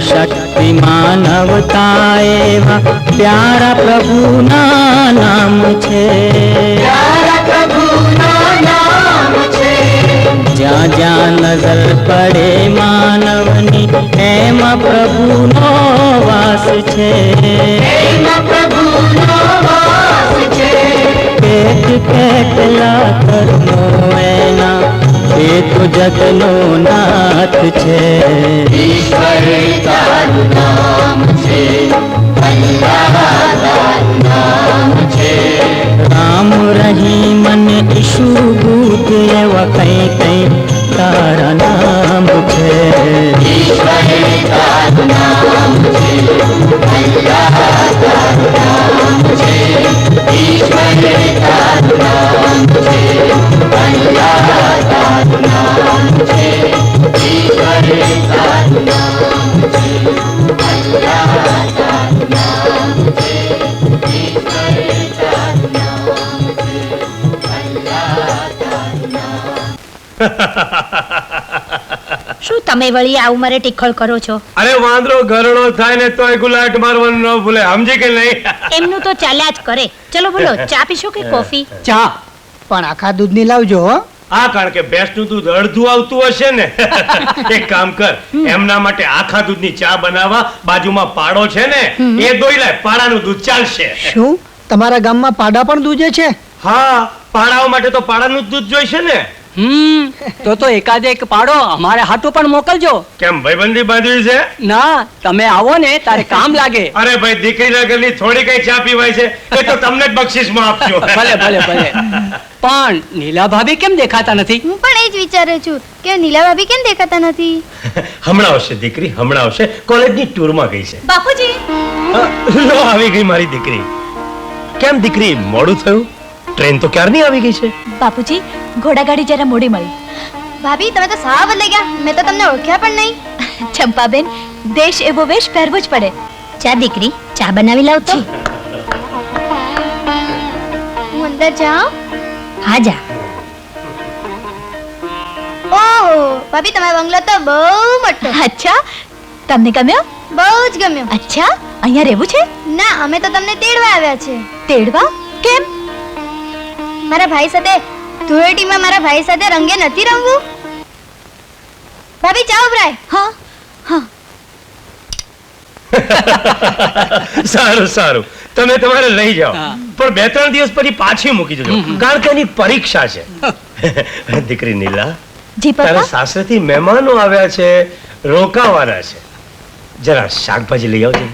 शक्ति मानवता एवा प्यारा प्रभु ना नाम छे। प्यारा प्रभु ना नाम छे। ज्या ज्या नजर पड़े मानवनी, एमा प्रभु नो वास छे। एमा प्रभु नो वास छे। पेट केटला कर्मो एना, ये तो जगनो नाथ छे। ईश्वर तारु नाम छे, अल्लाह तारु नाम छे। राम रहीम ने ईशु भूत एवा कई कई तारा नाम छे। ईश्वर तारु नाम छे, अल्लाह तारु नाम छे। ईश्वर तारु नाम छे, अल्लाह तारु नाम छे। ईश्वर तारु नाम छे, अल्लाह तारु नाम छे। ईश्वर तारु नाम छे, अल्लाह तारु नाम। શું તમે વળી આ ઉંમરે ટીખળ કરો છો? અરે વાંદરો ઘરડો થાય ને તોય ગુલાટ મારવાનું ન ભૂલે, સમજી કે નહીં? એમનું તો ચાલ્યા જ કરે. ચલો બોલો, ચા પીશો કે કોફી? ચા પણ આખા દૂધની લાવજો હો. આ કારણ કે ભેંસનું દૂધ અડધું આવતું હશે ને. એક કામ કર, એમના માટે આખા દૂધની ચા બનાવવા બાજુમાં પાડો છે ને, એ દોઈ લે, પાડાનું દૂધ ચાલશે. શું તમારા ગામમાં પાડા પણ દૂધે છે? હા, પાડાઓ માટે તો પાડાનું જ દૂધ જોઈશે ને. તો એકાદ એક પાડો અમારે હાટું પણ મોકલજો. કેમ ભાઈબંધી બાંધવી છે? ના, તમે આવો ને તારે કામ લાગે. અરે ભાઈ, દીકરીના ઘરની થોડી કઈ ચા પીવાય છે, એ તો તમને જ બક્ષિસમાં આપજો. ભલે ભલે ભલે. પણ નીલા ભાભી કેમ દેખાતા નથી? હું પણ એ જ વિચારું છું કે નીલા ભાભી કેમ દેખાતા નથી. હમણાં આવશે દીકરી, હમણાં આવશે. કોલેજની ટૂરમાં ગઈ છે. બાપુજી, લો આવી ગઈ મારી દીકરી. કેમ દીકરી, મોડું થયું? ટ્રેન તો ક્યારની આવી ગઈ છે. બાપુજી, ઘોડાગાડી જરા મોડી મળી. ભાભી તમે તો સાવ બદલાઈ ગયા. મેં તો તમને ઓળખ્યા પણ નહીં. ચંપાબેન, દેશ એવો વેશ પહેરવો જ પડે. ચા દીકરી, ચા બનાવી લાવ તો. હું અંદર જાઉં? હા જા. ઓહો ભાભી, તમારો બંગલો તો બહુ મોટો. અચ્છા, તમને ગમ્યો? બહુ જ ગમ્યો. અચ્છા, અહીંયા રહેવું છે? ના, અમે તો તમને તેડવા આવ્યા છે. તેડવા? કેમ? મારા ભાઈ સાથે ધૂળેટીમાં મારા ભાઈ સાથે રંગે નથી રમવું. ભાભી ચા ઉભરાય. હા હા. સારું સારું, તમે તમારે લઈ જાઓ, પણ 2-3 દિવસ પછી પાછી મૂકી જજો, કારણ કે એની પરીક્ષા છે. દીકરી નીલા, જી તારા પપ્પા. સાસરેથી મહેમાનો આવ્યા છે, રોકાવાના છે. જરા શાકભાજી લઈ આવજો.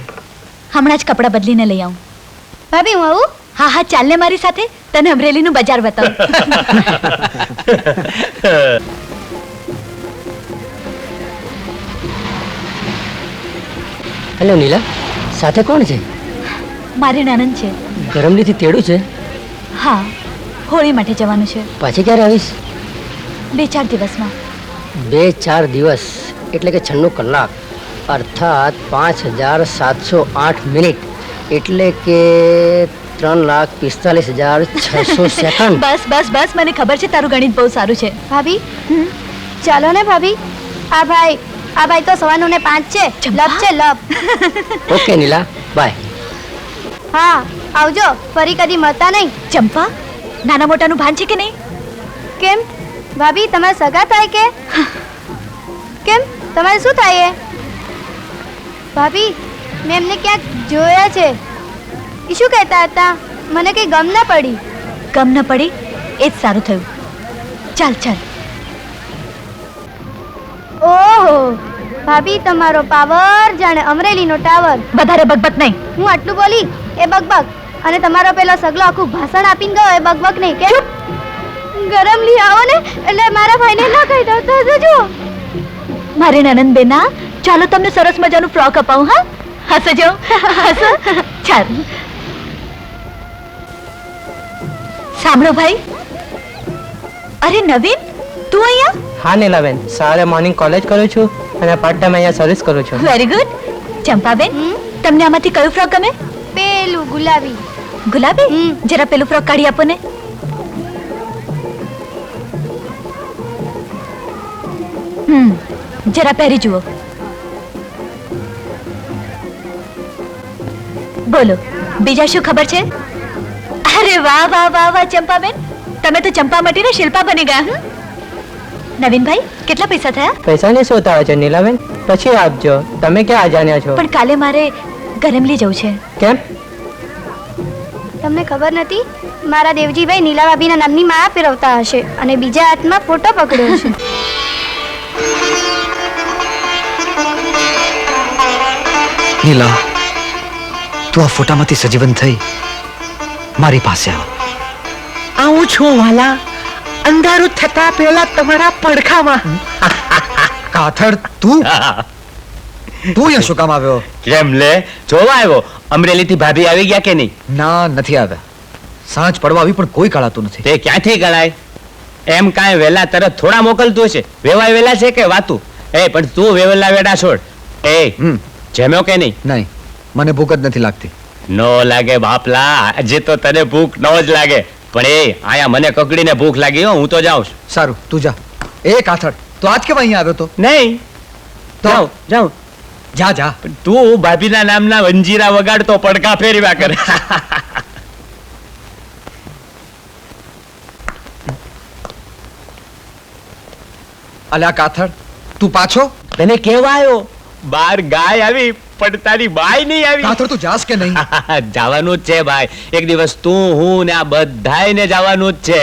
હમણાં જ કપડાં બદલીને લઈ આવું. ભાભી હું આવું? હા હા, ચાલ ને મારી સાથે, તને અમરેલીનું બજાર બતાવું. હેલો નીલા, સાથે કોણ છે? મારી નણંદ છે. ગરમલીથી તેડું છે. હા, હોળી માટે જવાનું છે. પાછી ક્યારે આવીશ? 2-4 દિવસમાં. 2-4 દિવસ એટલે કે 96 કલાક, અર્થાત 5708 મિનિટ, એટલે કે 3,45,600 સેકન્ડ. બસ બસ બસ, મને ખબર છે તારું ગણિત બહુ સારું છે. ભાભી ચાલો ને ભાભી. આ ભાઈ તો 9:05 છે. લપ છે લપ. Okay Neela, by. હા આવજો, ફરી કદી મળતા નહીં. ચંપા, નાના મોટાનું ભાન છે કે નહીં? કેમ ભાભી, તમારે સગા થાય કે કેમ? તમારે શું થાય એ? ભાભી, મેં એમને ક્યાંક જોયા છે. એ શું કહેતા હતા? મને કઈ ગમ ના પડી. ગમ ન પડી એ જ સારું થયું. ચાલ ચાલ. ઓહો ભાભી, તમારો પાવર જાણે અમરેલીનો ટાવર. વધારે બકબક નહીં. હું આટલું બોલી એ બકબક, અને તમારો પેલો સગલો આખું ભાષણ આપીને ગયો એ બકબક નહીં. કે ગરમ લી આવો ને એટલે મારા ભાઈને ના કહી દો તો જુઓ. મારી નણંદ બેના, ચાલો તમને સરસ મજાનું ફ્રોક અપાવું. હા, હસજો હસો. ચાલ. સાંભળો ભાઈ. અરે નવીન, તું અહીંયા? હા નીલાબેન, સવારે મોર્નિંગ કોલેજ કરું છું અને પાર્ટ ટાઈમ અહીંયા સર્વિસ કરું છું. Very good. ચંપાબેન, તમને આમાંથી કયું ફ્રોક ગમે? પેલું ગુલાબી. ગુલાબી? જરા પેલું ફ્રોક કાઢી આપો ને. જરા પહેરી જુઓ. બોલો, બીજા શું ખબર છે? અરે વાહ વાહ વાહ વાહ ચંપાબેન, તમે તો ચંપા મટીને શિલ્પા બની ગયા. નવીનભાઈ, કેટલા પૈસા થયા? પૈસાની શું આવે છે નીલાબેન? પછી આપજો. તમે ક્યાં અજાણ્યા છો? પણ કાલે મારે ગરમલી જવું છે. કેમ? તમને ખબર નથી? મારા દેવજીભાઈ નીલા ભાભીના નામની માળા ફેરવતા હશે અને બીજા હાથમાં ફોટો પકડ્યો છે. નીલા, તું આ ફોટામાંથી સજીવન થઈ મારી પાસે આવ. આવું છું વાલા, અંધારું થતા પહેલા તમારા પડખામાં. કાથડ, તું અહીંયા શું કામ આવ્યો? કેમ લે, જોવા આવ્યો? અમરેલીથી ભાભી આવી ગયા કે નહીં? ના, નથી આવ્યા. સાંજ પડવા આવી પણ કોઈ કળાતું નથી. તે ક્યાંથી કળાય? એમ કાંઈ વેલા તરત થોડા મોકલતું હશે. વેવાય વેલા છે કે વાતું? એ પણ તું વેવલા વેડા છોડ. એ જમ્યો કે નહીં? નહીં, મને ભૂખ જ નથી લાગતી. નો લાગે બાપલા, આજે તો તને ભૂખ ન જ લાગે, પણ એ આયા મને કકડીને ભૂખ લાગી હો. હું તો જાઉં છું. સારું, તું જા. એ કાથડ, તો આજ કેમ અહીંયા આવ્યો તો? નહીં, જાઉં જાઉં. જા જા. તું ભાભીના નામના વંજીરા વગાડતો પડકા ફેરવ્યા કરે. અલ્યા કાથડ, તું પાછો? તને કેવા આવ્યો? બાર ગાય આવી પણ તારી બાઈ નહીં આવી. કાતર તું જાસ કે નહીં? જવાનું જ છે ભાઈ. એક દિવસ તું હું ને આ બધાય ને જવાનું જ છે.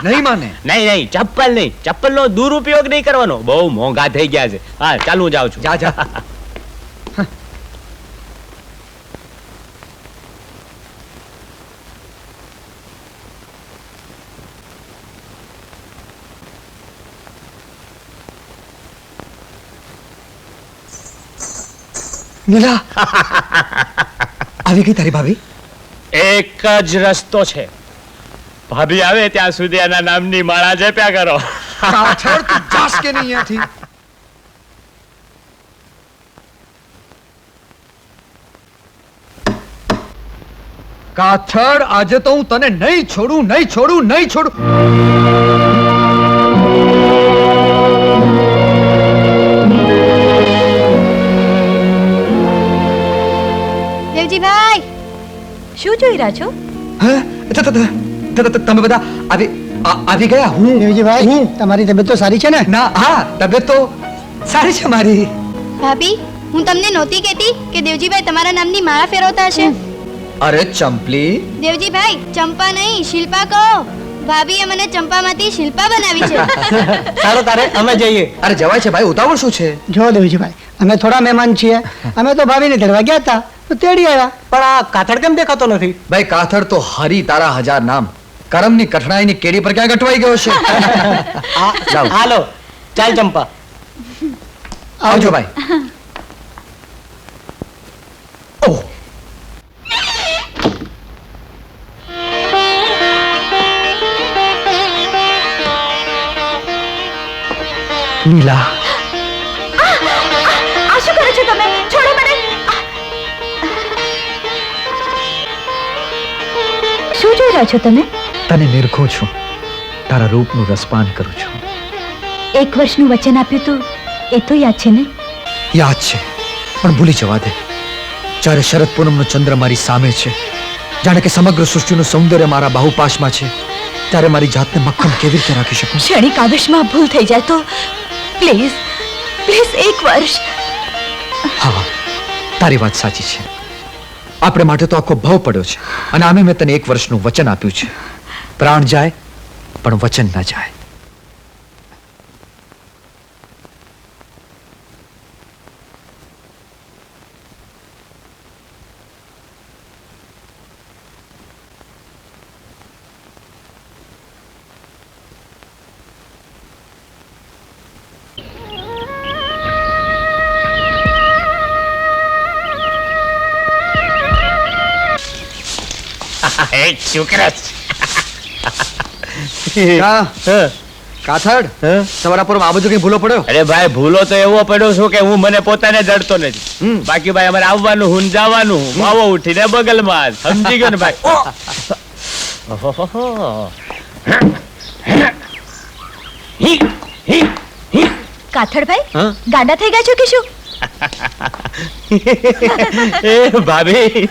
નહીં માને. નહીં ચપ્પલ નહીં. ચપ્પલ નો દુરુપયોગ નહીં કરવાનો. બહુ મોંઘા થઈ ગયા છે. હા ચાલ હું જાઉં છું. જા નીલા આવી ગઈ તારી ભાભી? એક જ રસ્તો છે. ભાભી આવે ત્યાં સુધી એના નામની માળા જપ્યા કરો. કાછડ તું જાસ કે નહીં અહીંયાથી? કાછડ આજે તો હું તને નહીં છોડું. દેવજીભાઈ, શું જોઈ રહ્યા છો? તમે બધા આવી ગયા? હું દેવજીભાઈ, તમારી તબિયત તો સારી છે ને? ના, હા તબિયત તો સારી છે મારી. ભાભી, હું તમને નહોતી કહેતી કે દેવજીભાઈ તમારા નામની માળા ફેરવતા હશે? અરે ચંપલી. દેવજીભાઈ, ચંપા નહીં શિલ્પા કહો. ભાભીએ મને ચંપામાંથી શિલ્પા બનાવી છે. સારું, તારે અમે જઈએ. અરે જવાય છે ભાઈ, ઉતાવળ શું છે? જો દેવજીભાઈ, અમે થોડા મહેમાન છીએ. અમે તો ભાભીને તેડવા ગયા હતા તો તેડી આવ્યા. પણ આ કાથડ કેમ દેખાતો નથી? ભાઈ કાથડ તો હરી તારા હજાર નામ. કરમની કઠણાઈની કેડી પર ક્યાં ગઠવાઈ ગયો છે? જાઓ. હાલો, ચાલ ચંપા. આવજો ભાઈ. ઓહ, નીલા, આ શું કરો છો તમે? છોડો મને. શું જોઈ રહ્યા છો તમે? તને નિરખું છું, તારા રૂપનું રસપાન કરું છું. 1 વર્ષનું વચન આપ્યું તું એ તો યાદ છે ને? યાદ છે, પણ ભૂલી જવા દે. જ્યારે શરદ પૂનમનો ચંદ્ર મારી સામે છે, જાણે કે સમગ્ર સૃષ્ટિનું સૌંદર્ય મારા બાહુપાશમાં છે, ત્યારે મારી જાતને મક્કમ કેવી રીતે રાખી શકું? ક્ષણિક આવેશમાં ભૂલ થઈ જાય તો પ્લીઝ 1 વર્ષ. હા, તારી વાત સાચી છે. આપણે માટે તો આખો ભાવ પડ્યો છે, અને આમે મેં તને 1 વર્ષનું વચન આપ્યું છે. પ્રાણ જાય પણ વચન ના જાય. કાથડ, તમારા પર આ બાજુ કઈ ભૂલો પડ્યો? અરે ભાઈ, ભૂલો તો એવો પડ્યો છું કે હું મને પોતાને જડતો નથી. બાકી ભાઈ અમારે આવવાનું હું જવાનું હું. માવો ઉઠીને બગલમાં. સમજી ગયો ને ભાઈ? કાથડભાઈ, ગાંડા થઈ ગયા છો કે શું? એ ભાભી,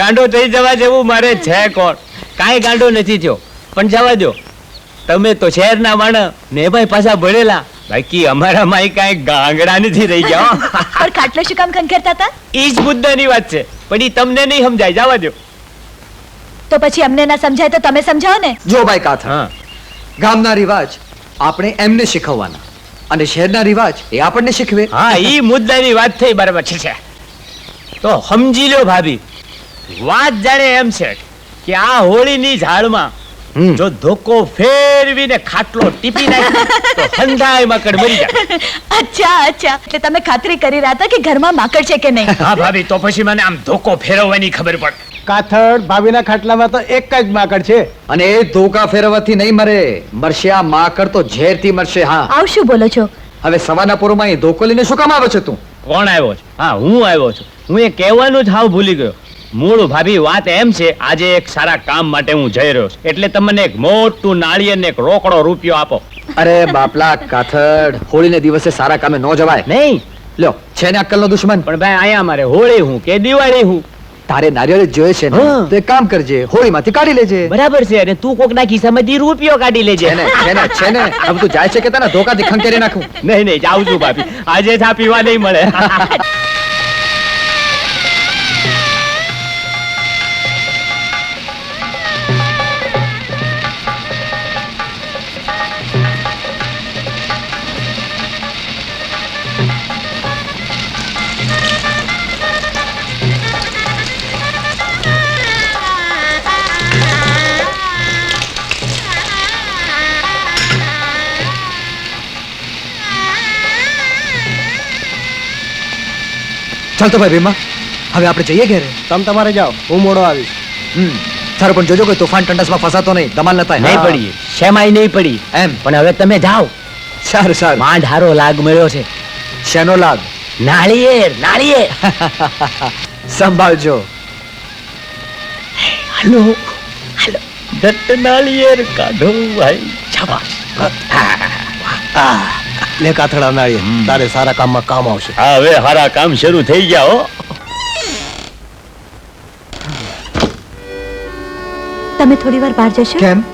ગાંડો થઈ જવા જેવું મારે છે કોણ? કાંઈ ગાંડો નથી થયો. પણ જવા દો, તમે તો શહેરના માણસ ને ભાઈ પાછા ભણેલા. બાકી અમારામાં કાંઈ ગાંગડા નથી રહી ગયા. પણ ખાટલો શું કામ ખંખેરતા હતા? એ જ મુદ્દાની વાત છે, પણ એ તમને નહીં સમજાય. જવા દો. તો પછી અમને ના સમજાય તો તમે સમજાવો ને. જો ભાઈ કાથડ, ગામના રિવાજ આપણે એમને શીખવવાના, અને શહેરના રિવાજ એ આપણને શીખવે. હા, ઈ મુદ્દાની વાત થઈ. બરાબર છે. તો સમજી લો ભાભી, વાત જાણે એમ છે કે આ હોળીની ઝાડમાં જો ધોકો ફેરવીને ખાટલો ટીપી નાખે તો હંધાય માકડ મરી જાય. અચ્છા, એટલે તમે ખાતરી કરી રહ્યા હતા કે ઘરમાં માકડ છે કે નહીં? હા ભાભી, તો પછી મને આમ ધોકો ફેરવવાની ખબર પડે. કાથડ, ભાભીના ખાટલામાં તો એક જ માકડ છે. અને એ ધોકા ફેરવવાથી નહીં મરે, મરશે આ માકડ તો ઝેરથી મરશે. હા, આવ શું બોલો છો? હવે સવારના પોરમાં એ ધોકો લઈને શું કામ આવે છે તું? કોણ આવ્યો છે? હા, હું આવ્યો છું. હું એ કહેવાનું જ હાવ ભૂલી ગયો. મૂળ ભાભી, વાત એમ છે, આજે એક સારા કામ માટે હું જઈ રહ્યો છું, એટલે તમને એક મોટું નાળિયેર ને એક રોકડો રૂપિયો આપો. અરે બાપલા કાથડ, હોળીને દિવસે સારા કામે ન જવાય. નહીં લ્યો, છે ને અક્કલનો દુશ્મન. પણ ભાઈ, અહીંયા મારે હોળી હું કે દિવાળી હું? તારે નારિયેળ જોઈએ છે ને, તો એક કામ કરજે, હોળીમાંથી કાઢી લેજે. બરાબર છે. અને તું કોકના ખિસ્સામાંથી રૂપિયો કાઢી લેજે. છે ને હવે તું જાય છે કે તને ધોકાથી ખંખેરી નાખું? નહીં, જાઉં છું ભાભી. આજે ચા પીવા નહીં મળે. ચાલ તો ભાઈ ભીમા, હવે આપણે જઈએ ઘેરે. તમે તમારે જાઓ, હું મોડો આવીશ. સારું, પણ જોજો કોઈ તોફાન ટંડસમાં ફસાતો નહીં, ધમાલ ન થાય. નહીં પડી, શેમાય નહીં પડી એમ. પણ હવે તમે જાઓ. સારું સારું. માંડ હારો લાગ મળ્યો છે. શેનો લાગ? નાળિયેર નાળિયેર. સંભાળજો. હાલો હાલો, દત્ત નાળિયેર કાઢો ભાઈ. શાબાશ. લે કાથડા નાળિયેર, તારે સારા કામમાં કામ આવશે. હા, હવે સારા કામ શરૂ થઈ ગયા હો. તમે થોડી વાર બહાર જશો? કેમ?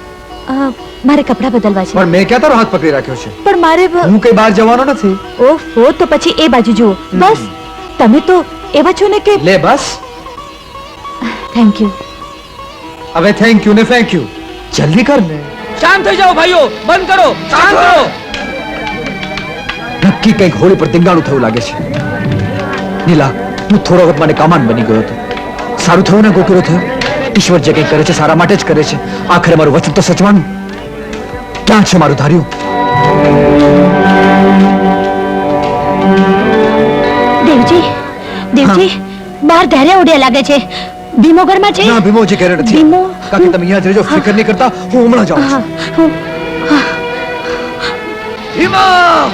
મારે કપડાં બદલવા છે. પણ મેં ક્યાં તારો હાથ પકડી રાખ્યો છે? પણ મારે હું કઈ બહાર જવાનો નથી. ઓહો, તો પછી એ બાજુ જુઓ. બસ, તમે તો એવા છો ને કે. લે બસ. Thank you. હવે થેન્ક યુ ને થેન્ક યુ. જલ્દી કર ને. શાંત થઈ જાઓ ભાઈઓ, બંધ કરો, શાંત કરો. નક્કી કંઈક હોળી પર તીંગાણું થયું લાગે છે. નીલા, તું થોડો વખત માટે કામાન બની ગયો હતો. સારું થયું ને ગોકુળો થયો. ઈશ્વર જે કંઈ કરે છે સારા માટે જ કરે છે. આખરે મારું વચન તો સચવાનું. ક્યાં છે મારું ધાર્યું? દેવજી, દેવજી, બહાર ધારે ઉડ્યા લાગે છે. ભીમો ઘરમાં છે? ના, ભીમો જે ઘરે નથી. ભીમો? કાકી તમે અહીંયા જ રહેજો, ફિકર નહીં કરતા, હું હમણાં જાઉં છું. ભીમા!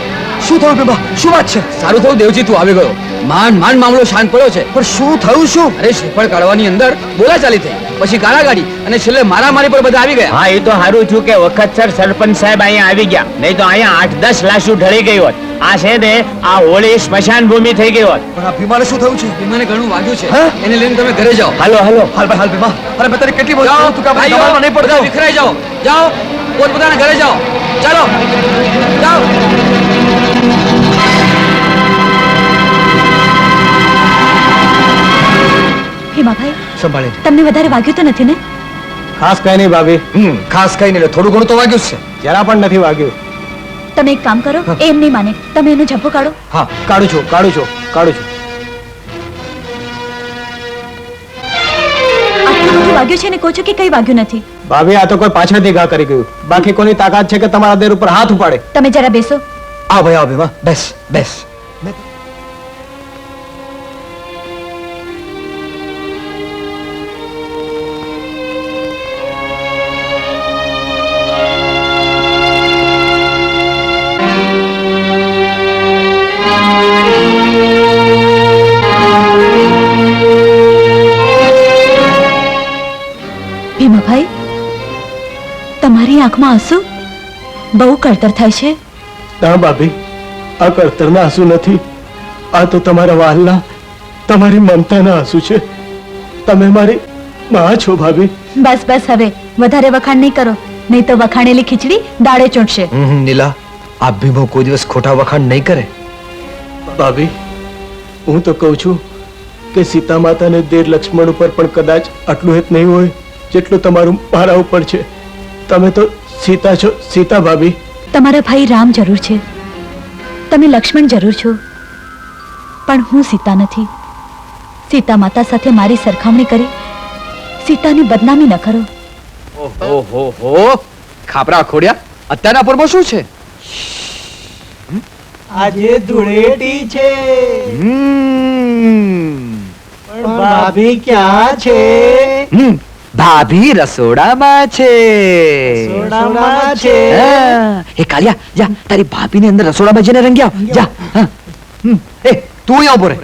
શું થયું ભીમા? શું વાત છે? સારું થયું દેવજી, તું આવી ગયો. માંડ માંડ મામલો શાંત પડ્યો છે. પણ શું થયું? શું? અરે શ્રીફળ કાઢવાની અંદર બોલાચાલી થઈ, પછી ગાળાગાડી અને છેલ્લે મારામારી પર બધા આવી ગયા. હા, એ તો સારું છું કે વખતસર સરપંચ સાહેબ અહીંયા આવી ગયા, નહીં તો અહીંયા 8-10 લાશો ઢળી ગઈ હોત. આ છે ને, આ હોળી સ્મશાન ભૂમિ થઈ ગઈ હોત. પણ આ ભીમાને શું થયું છે? ભીમાને ઘણું વાગ્યું છે. એને લઈને તમે ઘરે જાઓ. હાલો હાલો. હાલ ભાઈ હાલ ભીમા. અરે મેં તને કેટલી વાર જાઓ, કહ્યું તું કે આપણે ભાઈઓ, દબાણમાં નહીં પડતા. બધા વિખરાઈ જાઓ. જાઓ, પોતપોતાના ઘરે જાઓ. ચાલો, જાઓ. હિમાભાઈ, સંભાળે. તમને વધારે વાગ્યું તો નથી ને? ખાસ કઈ નહીં ભાભી, ખાસ કઈ નહીં, થોડું ઘણું તો વાગ્યું જ છે. જરા પણ નથી વાગ્યું. તમે એક કામ કરો, એ એમ નહીં માને, તમે એનો ઝપ્પો કાઢો. હા, કાઢું છું, કાઢું છું, કાઢું છું. આટલું બધું વાગ્યું છે ને કહો છો કે કઈ વાગ્યું નથી? ભાભી, આ તો કોઈ પાછળથી ઘા કરી ગયું. બાકી કોની તાકાત છે કે તમારા દેર ઉપર હાથ ઉપાડે? તમે જરા બેસો. આ ભાઈ આ ભીમા, બેસ બેસ. ભીમાભાઈ, તમારી આંખમાં આંસુ? બહુ કળતર થાય છે. ના ભાભી, આ કળતરના આંસુ નથી. આ તો તમારા વહાલના, તમારી મમતાના આંસુ છે. તમે મારી માં છો ભાભી. બસ બસ, હવે વધારે વખાણ નહીં કરો, નહીં તો વખાણેલી ખીચડી દાળે ચોંટશે. નીલા, આ ભીમો કોઈ દિવસ ખોટા વખાણ નહીં કરે. ભાભી, હું તો કહું છું કે સીતા માતાને દેર લક્ષ્મણ ઉપર પણ કદાચ આટલું હેત નહીં હોય જેટલું તમારું મારા ઉપર છે. તમે તો સીતા છો, સીતા ભાભી. તમારા ભાઈ રામ જરૂર છે, તમે લક્ષ્મણ જરૂર છો, પણ હું સીતા નથી. સીતા માતા સાથે મારી સરખામણી કરી સીતાની બદનામી ન કરો. ઓહો, ખાપરા ખોડ્યા, અત્યારના પરમાં શું છે? આજે ધૂળેટી છે, પણ ભાભી ક્યાં છે? ભાભી રસોડામાં છે. રસોડામાં છે. એ કાલિયા, જા તારી ભાભીની અંદર રસોડામાં જઈને રંગી આવ. જા. એ તું અહીંયા ઉભો રહે.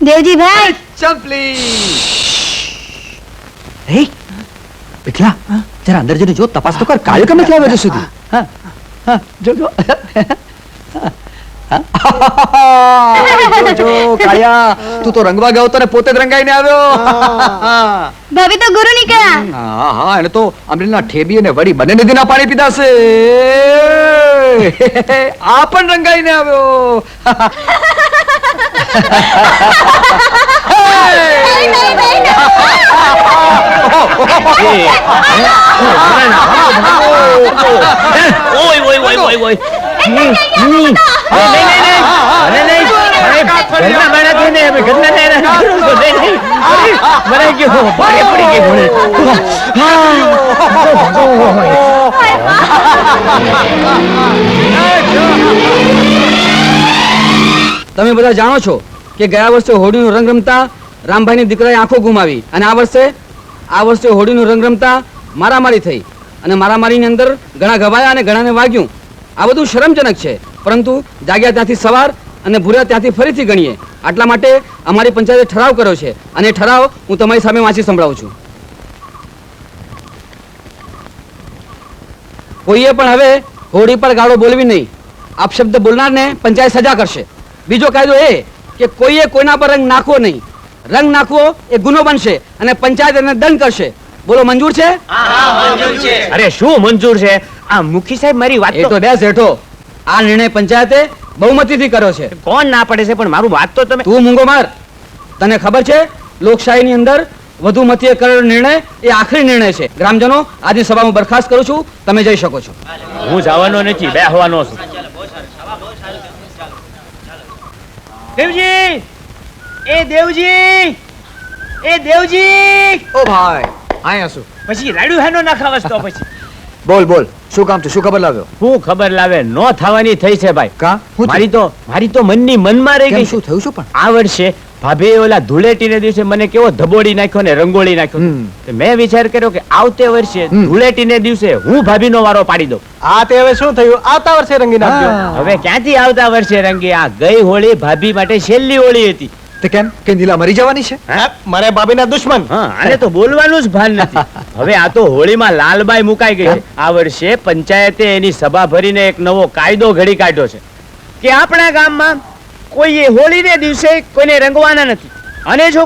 દેવજી ભાઈ, ચંપલી. એ પીકલા, જરા અંદર જઈને જો, તપાસ તો કર, કાળિયો કેમ નથી આવ્યો હજુ સુધી? હા હા, જો જો. જો કાળિયા, તું તો રંગવા ગયો તો ને પોતે જ રંગાઈને આવ્યો. ભાભી તો ગુરુ નીકળ્યા. હા હા, એને તો અમરીના ઠેબી અને વડી બંને નદીના પાણી પીધા છે. આ પણ રંગાઈને આવ્યો. તમે બધા જાણો છો કે ગયા વર્ષે હોળીનો રંગ રમતા રામભાઈની દીકરાએ આંખો ગુમાવી અને આ વર્ષે હોળીનો રંગ રમતા મારામારી થઈ અને મારામારીની અંદર ઘણા ઘવાયા અને ઘણાને વાગ્યું. આ બધું શરમજનક છે, પરંતુ જાગ્યા ત્યાંથી સવાર અને ભૂર્યા ત્યાંથી ફરીથી ગણીએ. આટલા માટે અમારી પંચાયતે ઠરાવ કર્યો છે અને એ ઠરાવ હું તમારી સામે વાંચી સંભળાવું છું. કોઈએ પણ હવે હોળી પર ગાળો બોલવી નહીં. અપશબ્દ બોલનારને પંચાયત સજા કરશે. બીજો કાયદો એ કે કોઈએ કોઈના પર રંગ નાખવો નહીં. રંગ નાખવો એ ગુનો બનશે અને પંચાયત એને દંડ કરશે. બોલો, મંજૂર છે? અરે શું મંજૂર છે? આ મુખી સાહેબ મારી વાત એ તો બેસ હેઠો. આ નિર્ણય પંચાયતે બહુમતીથી કર્યો છે. કોણ ના પડે છે? પણ મારું વાત તો તમે. તું મૂંગો માર. તને ખબર છે લોકશાહીની અંદર વધુ મતીય કરેલો નિર્ણય એ આખરી નિર્ણય છે. ગ્રામજનો, આજની સભામાં બરખાસ્ત કરું છું. તમે જઈ શકો છો. હું જવાનો નથી, બેહવાનો છું. દેવજી, એ દેવજી, એ દેવજી. ઓ ભાઈ, આયા છું. પછી રાડ્યું હેનો નાખાવસ તો પછી. બોલ બોલ, શું કામ છે? શું ખબર લાવ્યો? હું ખબર લાવે નો થવાની થઈ છે ભાઈ. કા? મારી તો મનની મનમાં રહી ગઈ. શું થયું? શું પણ આ વર્ષે ભાભીએ ઓલા ધૂળેટીને દિવસે મને કેવો ધબોડી નાખ્યો ને રંગોળી નાખ્યો. તો મેં વિચાર કર્યો કે આવતે વર્ષે ધૂળેટીને દિવસે હું ભાભીનો વારો પાડી દઉં. આ તે હવે શું થયું? આવતા વર્ષે રંગી નાખજો. હવે ક્યાંથી આવતા વર્ષે રંગી? આ ગઈ હોળી ભાભી માટે છેલ્લી હોળી હતી. તે કેમ કે નીલા મરી જવાની છે? મારે ભાભીના દુશ્મન. હા, આને તો બોલવાનું જ ભાન નથી. હવે આ તો હોળીમાં લાલબાઈ મુકાઈ ગઈ છે. આ વર્ષે પંચાયતે એની સભા ભરીને એક નવો કાયદો ઘડી કાઢ્યો છે કે આપણા ગામમાં કોઈએ હોળીને દિવસે કોઈને રંગવાના નથી, અને જો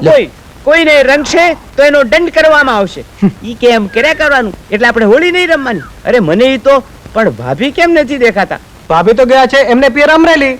કોઈને રંગશે તો એનો દંડ કરવામાં આવશે. ઈ કે એમ કર્યા કરવાનું, એટલે આપણે હોળી નહીં રમવાની. અરે મને ઈ તો, પણ ભાભી કેમ નથી દેખાતા? ભાભી તો ગયા છે એમને પિયર અમરેલી.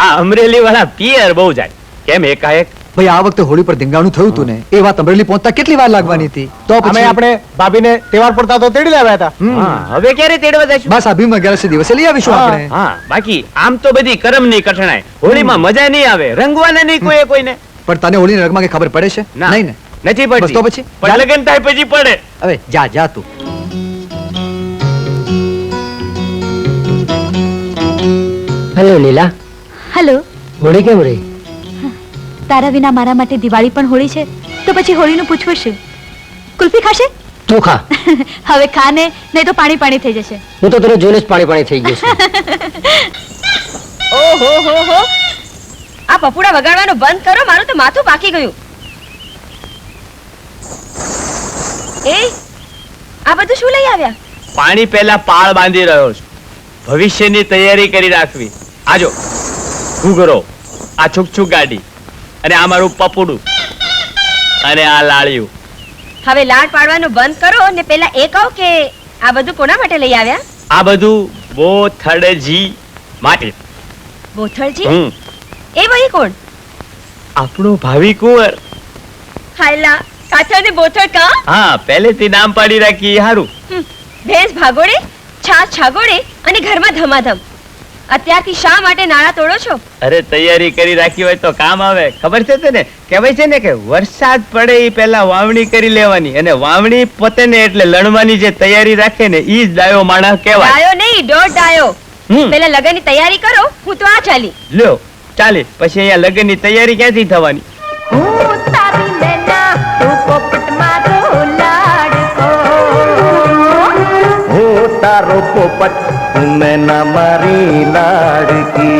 આ અમરેલી વાળા પિયર બહુ જાય. કેમ એકાએક? ભાઈ, આ વખતે હોળી પર ધીંગાણું થયું હતું ને, એ વાત અમરેલી પહોંચતા કેટલી વાર લાગવાની હતી? તો પછી આપણે ભાભીને તહેવાર પડતા તો તેડી લાવ્યા હતા. હા, હવે ક્યારે તેડવા જઈશું? બસ આ ભીમ અગિયારસે દિવસે લઈ આવીશું આપણે. હા, બાકી આમ તો બધી કરમની કઠણાઈ. હોળીમાં મજા નહીં આવે, રંગવાના નહીં કોઈને. પણ તને હોળીના રંગમાં કઈ ખબર પડે છે? નહીં ને? નથી પડતી. બસ તો પછી પણ લગન થાય પછી પડે. હવે જા તું. હેલો લીલા. હેલો. હોળી કેમ રહી? તારા વિના મારા માટે દિવાળી પણ હોળી છે, તો પછી હોળીનું પૂછવું શું? કુલ્ફી ખાશે? તું ખા. હવે ખા ને, નહીં તો પાણી પાણી થઈ જશે. હું તો તને જોઈને જ પાણી થઈ ગયું છે. ઓહો હો હો, આ પપુડા વગાડવાનું બંધ કરો, મારું તો માથું પાકી ગયું. એ આ બધું શું લઈ આવ્યા? પાણી પહેલા પાળ બાંધી રહ્યો છું. ભવિષ્યની તૈયારી કરી રાખવી. આજો ઘૂઘરો, આ છુકછુક ગાડી, અને આ મારું પપુડું, અને આ લાળિયું. હવે લાડ પાડવાનું બંધ કરો ને પેલા એ કહો કે આ બધું કોના માટે લઈ આવ્યા? આ બધું બોથડજી માટે. બોથળજી? એ ભાઈ કોણ? આપણો ભાવિ કુંવર. હાયલા કાથા ને બોથળ કા? હા, પહેલેથી નામ પાડી રાખી હારું. ભેંસ ભાગોડે, છાસ છાગોડે અને ઘરમાં ધમાધમ. અત્યારથી શા માટે નાળા તોડો છો? અરે તૈયારી કરી રાખી હોય તો કામ આવે. ખબર છે તને? કહેવાય છે ને કે વરસાદ પડે એ પહેલા વાવણી કરી લેવાની, અને વાવણી પતે ને એટલે લણવાની જે તૈયારી રાખે ને ઈ જ ડાયો માણસ કહેવાય. ડાયો નહીં, દોઢ ડાયો. પેલા લગનની તૈયારી કરો, હું તો આ ચાલી. લ્યો ચાલી, પછી અહીંયા લગનની તૈયારી ક્યાંથી થવાની? તારો પોપટ મેના મારી લાડકી,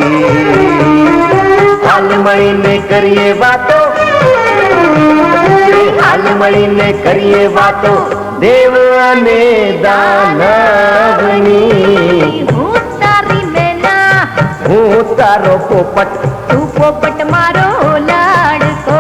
હાલ મળીને કરીએ વાતો, હાલ મળીને કરીએ વાતો, દેવ અને દાનવની. હું તારી મેના, હું તારો પોપટ, તું પોપટ મારો લાડકો.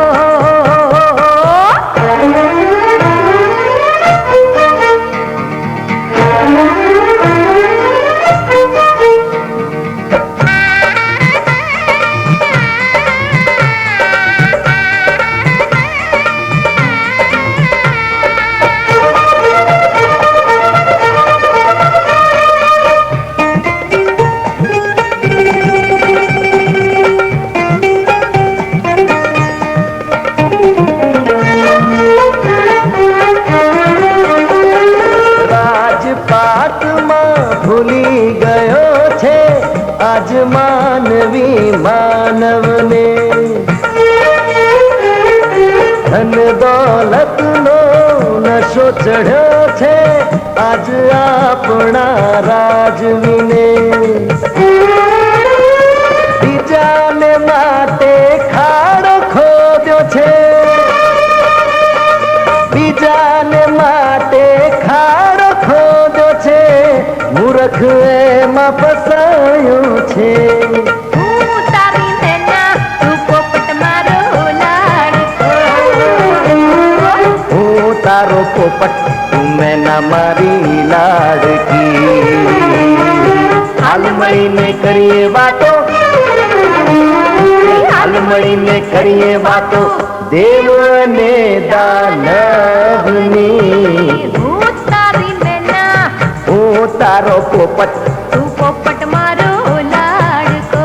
માનવી માનવને ધન દોલતનો નશો ચઢ્યો છે આજ આપણા રાજવીને. બીજાને માટે ખાડો ખોદ્યો છે, બીજાને માટે ખાડો ખોદ્યો છે, મૂર્ખ એમાં ફસાયો છે. તારો પોપટ તું મેના મારી લાડકી. હાલ મળીને કરીએ વાતો, હાલ મળીને કરીએ વાતો દેવ અને દાનવની. હું તારો પોપટ તું પોપટ મારો લાડકો.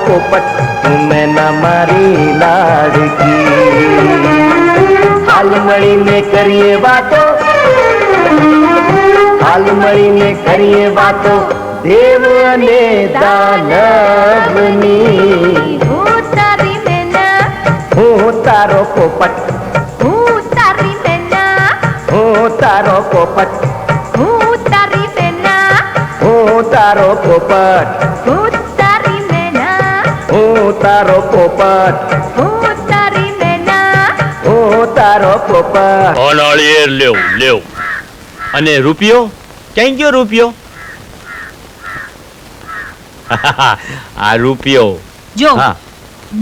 પોપટ તું મેના મારી લાડકી. હાલ મળીને કરીએ વાતો, હાલ મળીને કરીએ વાતો દેવ અને દાનવની. હું તારી મેના, હું તારો પોપટ, હું તારી મેના, હું તારો પોપટ, હું તારી મેના, હું તારો પોપટ, હું તારી મેના, હું તારો પોપટ, હું તારી મેના, હું તારો પોપટ. નાળિયેર લેવ લેવ. અને રૂપિયો ક્યાં ગયો રૂપિયો? આ રૂપિયો જો હા.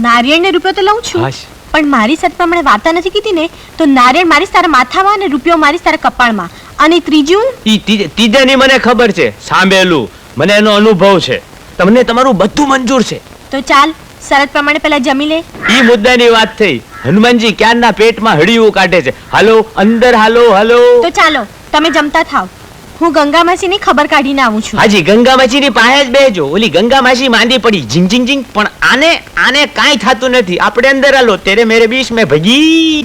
નારિયેળ ને રૂપિયો તો લઉં છું, હાશ. પણ મારી સાથે પ્રમાણે વાર્તા નથી કીધી ને, તો નારિયેળ મારી તારા માથામાં અને રૂપિયો મારી તારા કપાળમાં. અને ત્રીજું ત્રીજાની મને ખબર છે, સાંભળેલું, મને એનો અનુભવ છે. તમને તમારું બધું મંજૂર છે. તો ચાલ શરત પ્રમાણે પેલા જમી લે. ઈ મુદ્દાની વાત થઈ. હનુમાનજી ક્યારના પેટમાં હડિયું કાઢે છે. હાલો અંદર, હાલો હાલો. તો ચાલો તમે જમતા થાવ, હું ગંગા માસીની ખબર કાઢીને આવું છું. હાજી, ગંગા માસીની પાસે જ બેહજો. ઓલી ગંગા માસી માંદી પડી ઝીંગ ઝીંગ ઝીંગ, પણ આને કાંઈ થતું નથી. આપણે અંદર હાલો, તેરે મેરે બીચ મેં ભગી.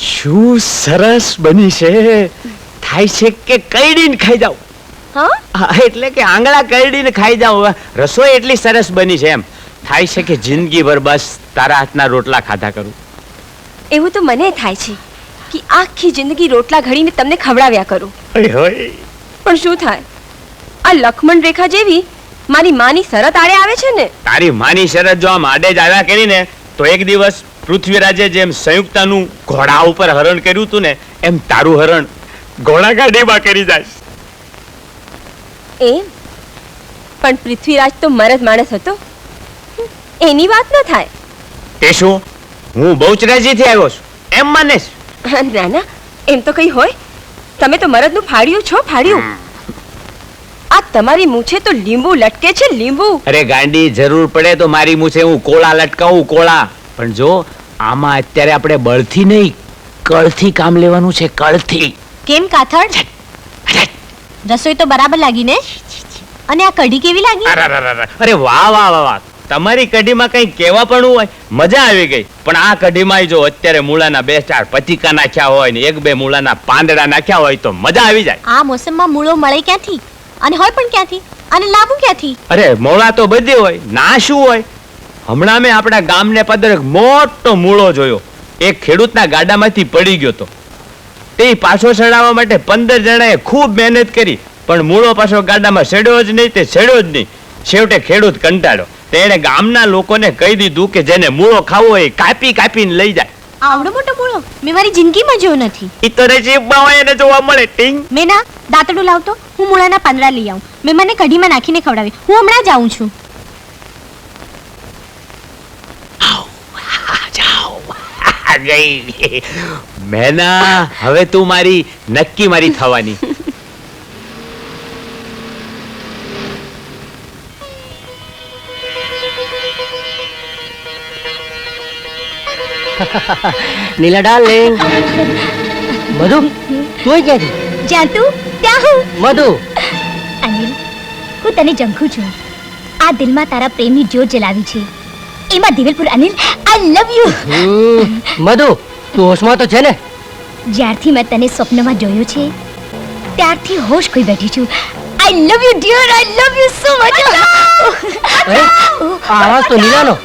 શું સરસ બની છે. થાય છે કે કઈડીને ખાઈ જાવ. હા, એટલે કે આંગળા કઈડીને ખાઈ જાવ. રસોઈ એટલી સરસ બની છે, એમ થાય છે કે જિંદગીભર બસ તારા હાથના રોટલા ખાધા કરું. એવું તો મને થાય છે કે આખી જિંદગી રોટલા ઘડીને તમને ખવડાવ્યા કરું. પણ શું થાય, આ લક્ષ્મણ રેખા જેવી મારી માની શરત આડે આવે છે ને. તારી માની શરત જો આમ આડે જ આવ્યા કરીને, તો એક દિવસ પૃથ્વીરાજે જેમ સંયુક્તાનું ઘોડા ઉપર હરણ કર્યું હતું ને, એમ તારું હરણ ઘોડા ગાડીમાં કરી જાય. એમ? પણ પૃથ્વીરાજ તો મરદ માણસ હતો, એની વાત ન થાય. તે શું, હું બહુચરાજીથી આવ્યો છું એમ માનેશ? ના ના, એમ તો કઈ હોય. તમે તો મરદનું ફાડ્યું છો, ફાડ્યું. આ તમારી મૂછે તો લીંબુ લટકે છે, લીંબુ. અરે ગાંડી, જરૂર પડે તો મારી મૂછે હું કોળા લટકાવું, કોળા. પણ જો આમાં અત્યારે આપણે બળથી નહીં, કળથી કામ લેવાનું છે, કળથી. કેમ કાથડ, રસોઈ તો બરાબર લાગી ને? અને આ કઢી કેવી લાગી? અરે વાહ વાહ વાહ, તમારી કઢીમાં કઈ કેવા પણ હોય, મજા આવી ગઈ. પણ આ કઢીમાં જો અત્યારે મૂળાના 2-4 પતિકા નાખ્યા હોય ને 1-2 મૂળાના પાંદડા નાખ્યા હોય તો મજા આવી જાય. આ મોસમમાં મૂળો મળે ક્યાંથી અને હોય પણ ક્યાંથી? અને લાવું ક્યાંથી? અરે મોળા તો બધે હોય, ના શું હોય? હમણાં મેં આપણા ગામને પદર એક મોટો મૂળો જોયો. એક ખેડૂતના ગાડામાંથી પડી ગયો તો. તે પાછો ચડાવવા માટે 15 જણાએ ખૂબ મહેનત કરી, પણ મૂળો પાછો ગાડામાં ચડ્યો જ નહીં. તે ચડ્યો જ નહીં. છેવટે ખેડૂત કંટાળ્યો. તેણે ગામના લોકોને કહી દીધું કે જેને મૂળો ખાવો હોય કાપી કાપીને લઈ જાય. આવડો મોટો મૂળો મેં મારી જિંદગીમાં જોયો નથી. ઈ તો નજીબમાં હોય એને જોવા મળે. ટીંગ. મેના દાંતડું લાવતો, હું મૂળાના પાંદડા લઈ આવું. મેં મને કઢીમાં નાખીને ખવડાવી. હું હમણાં જ આવું છું. ગઈ મેના, હવે તું મારી નક્કી મારી થવાની. નીલા ડાર્લિંગ. મધુ, તું ક્યાંથી? જ્યાં તું ત્યાં હું. મધુ, અનિલ, હું તને જંખું છું. આ દિલમાં તારા પ્રેમની જ્યોત જલાવી છે. એમાં દિવેલપુર અનિલ, આઈ લવ યુ. મધુ, તું હોશમાં તો છે ને? જ્યારથી મેં તને સ્વપ્નમાં જોયો છે ત્યારથી હોશ ખોઈ બેઠી છું. I love you dear, I love you so much. અરે, આ આવાજ તો નીલાનો.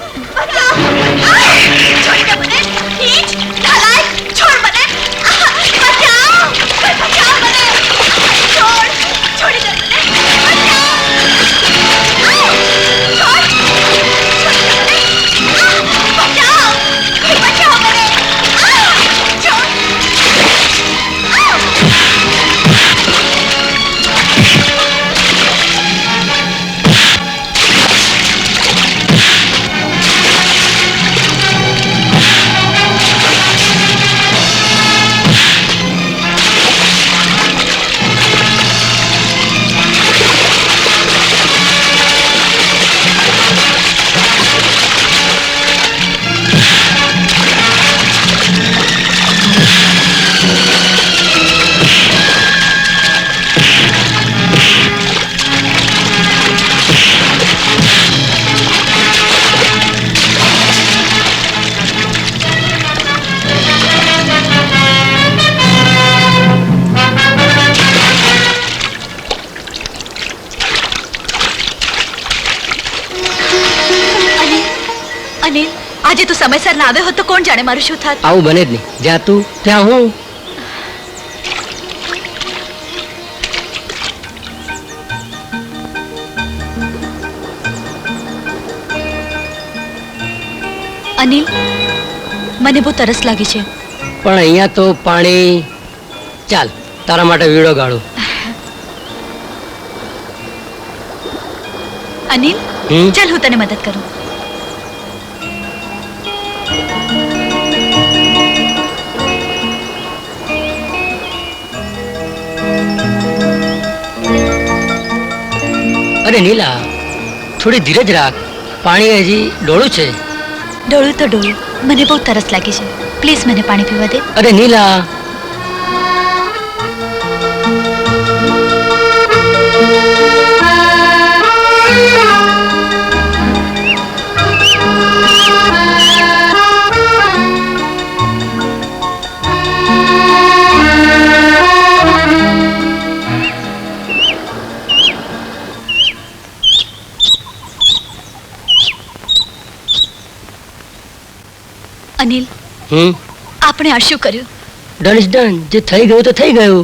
અનિલ, આજે તું સમયસર ના આવ્યો હોત તો કોણ જાણે મારું શું થાત. આવું બને જ નહીં. જ્યાં તું ત્યાં હું. અનિલ, મને બહુ તરસ લાગી છે. પણ અહીંયા તો પાણી. ચાલ, તારા માટે વીડો ગાળું. અનિલ, ચાલ હું તને મદદ કરું. અરે નીલા, થોડી ધીરજ રાખ. પાણી હજી ડોળું છે. ડોળું તો ડોળું, મને બહુ તરસ લાગી છે. પ્લીઝ મને પાણી પીવા દે. અરે નીલા. અનિલ, આપણે આ શું કર્યું? Done is done. જે થઈ ગયું તો થઈ ગયું.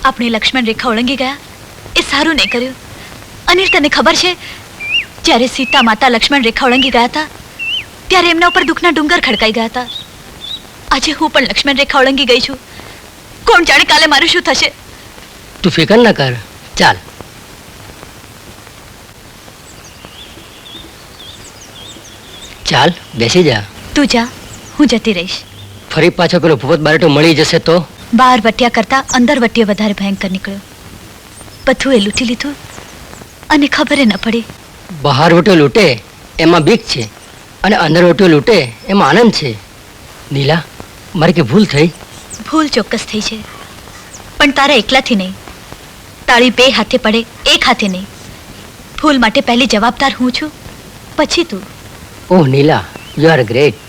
આપણે લક્ષ્મણ રેખા ઓળંગી ગયા એ સારું નહીં કર્યું. અનિલ, તને ખબર છે જ્યારે સીતા માતા લક્ષ્મણ રેખા ઓળંગી ગયા હતા ત્યારે એમના ઉપર દુઃખના ડુંગર ખડકાઈ ગયા હતા. આજે હું પણ લક્ષ્મણ રેખા ઓળંગી ગઈ છું. કોણ જાણે કાલે મારું શું થશે. તું ફિકર ના કર. ચાલ. ચાલ, બેસી જા. તું જા, હું જતી રહીશ. ફરી પાછો પેલો ભૂપત બારેટો મળી જશે તો? બહાર વટિયા કરતા અંદર વટિયો વધારે ભયંકર નીકળ્યો. બધું એ લૂંટી લીધું અને ખબર ન પડી. બહાર વટ્યો લૂંટે એમાં બીક છે અને અંદર વટ્યો લૂંટે એમાં આનંદ છે. નીલા, મારી કે ભૂલ થઈ? ભૂલ ચોક્કસ થઈ છે, પણ તારા એકલાથી નહીં. તાળી બે હાથે પડે, એક હાથે નહીં. ભૂલ માટે પહેલી જવાબદાર હું છું, પછી તું. ઓહ નીલા, યુ આર ગ્રેટ.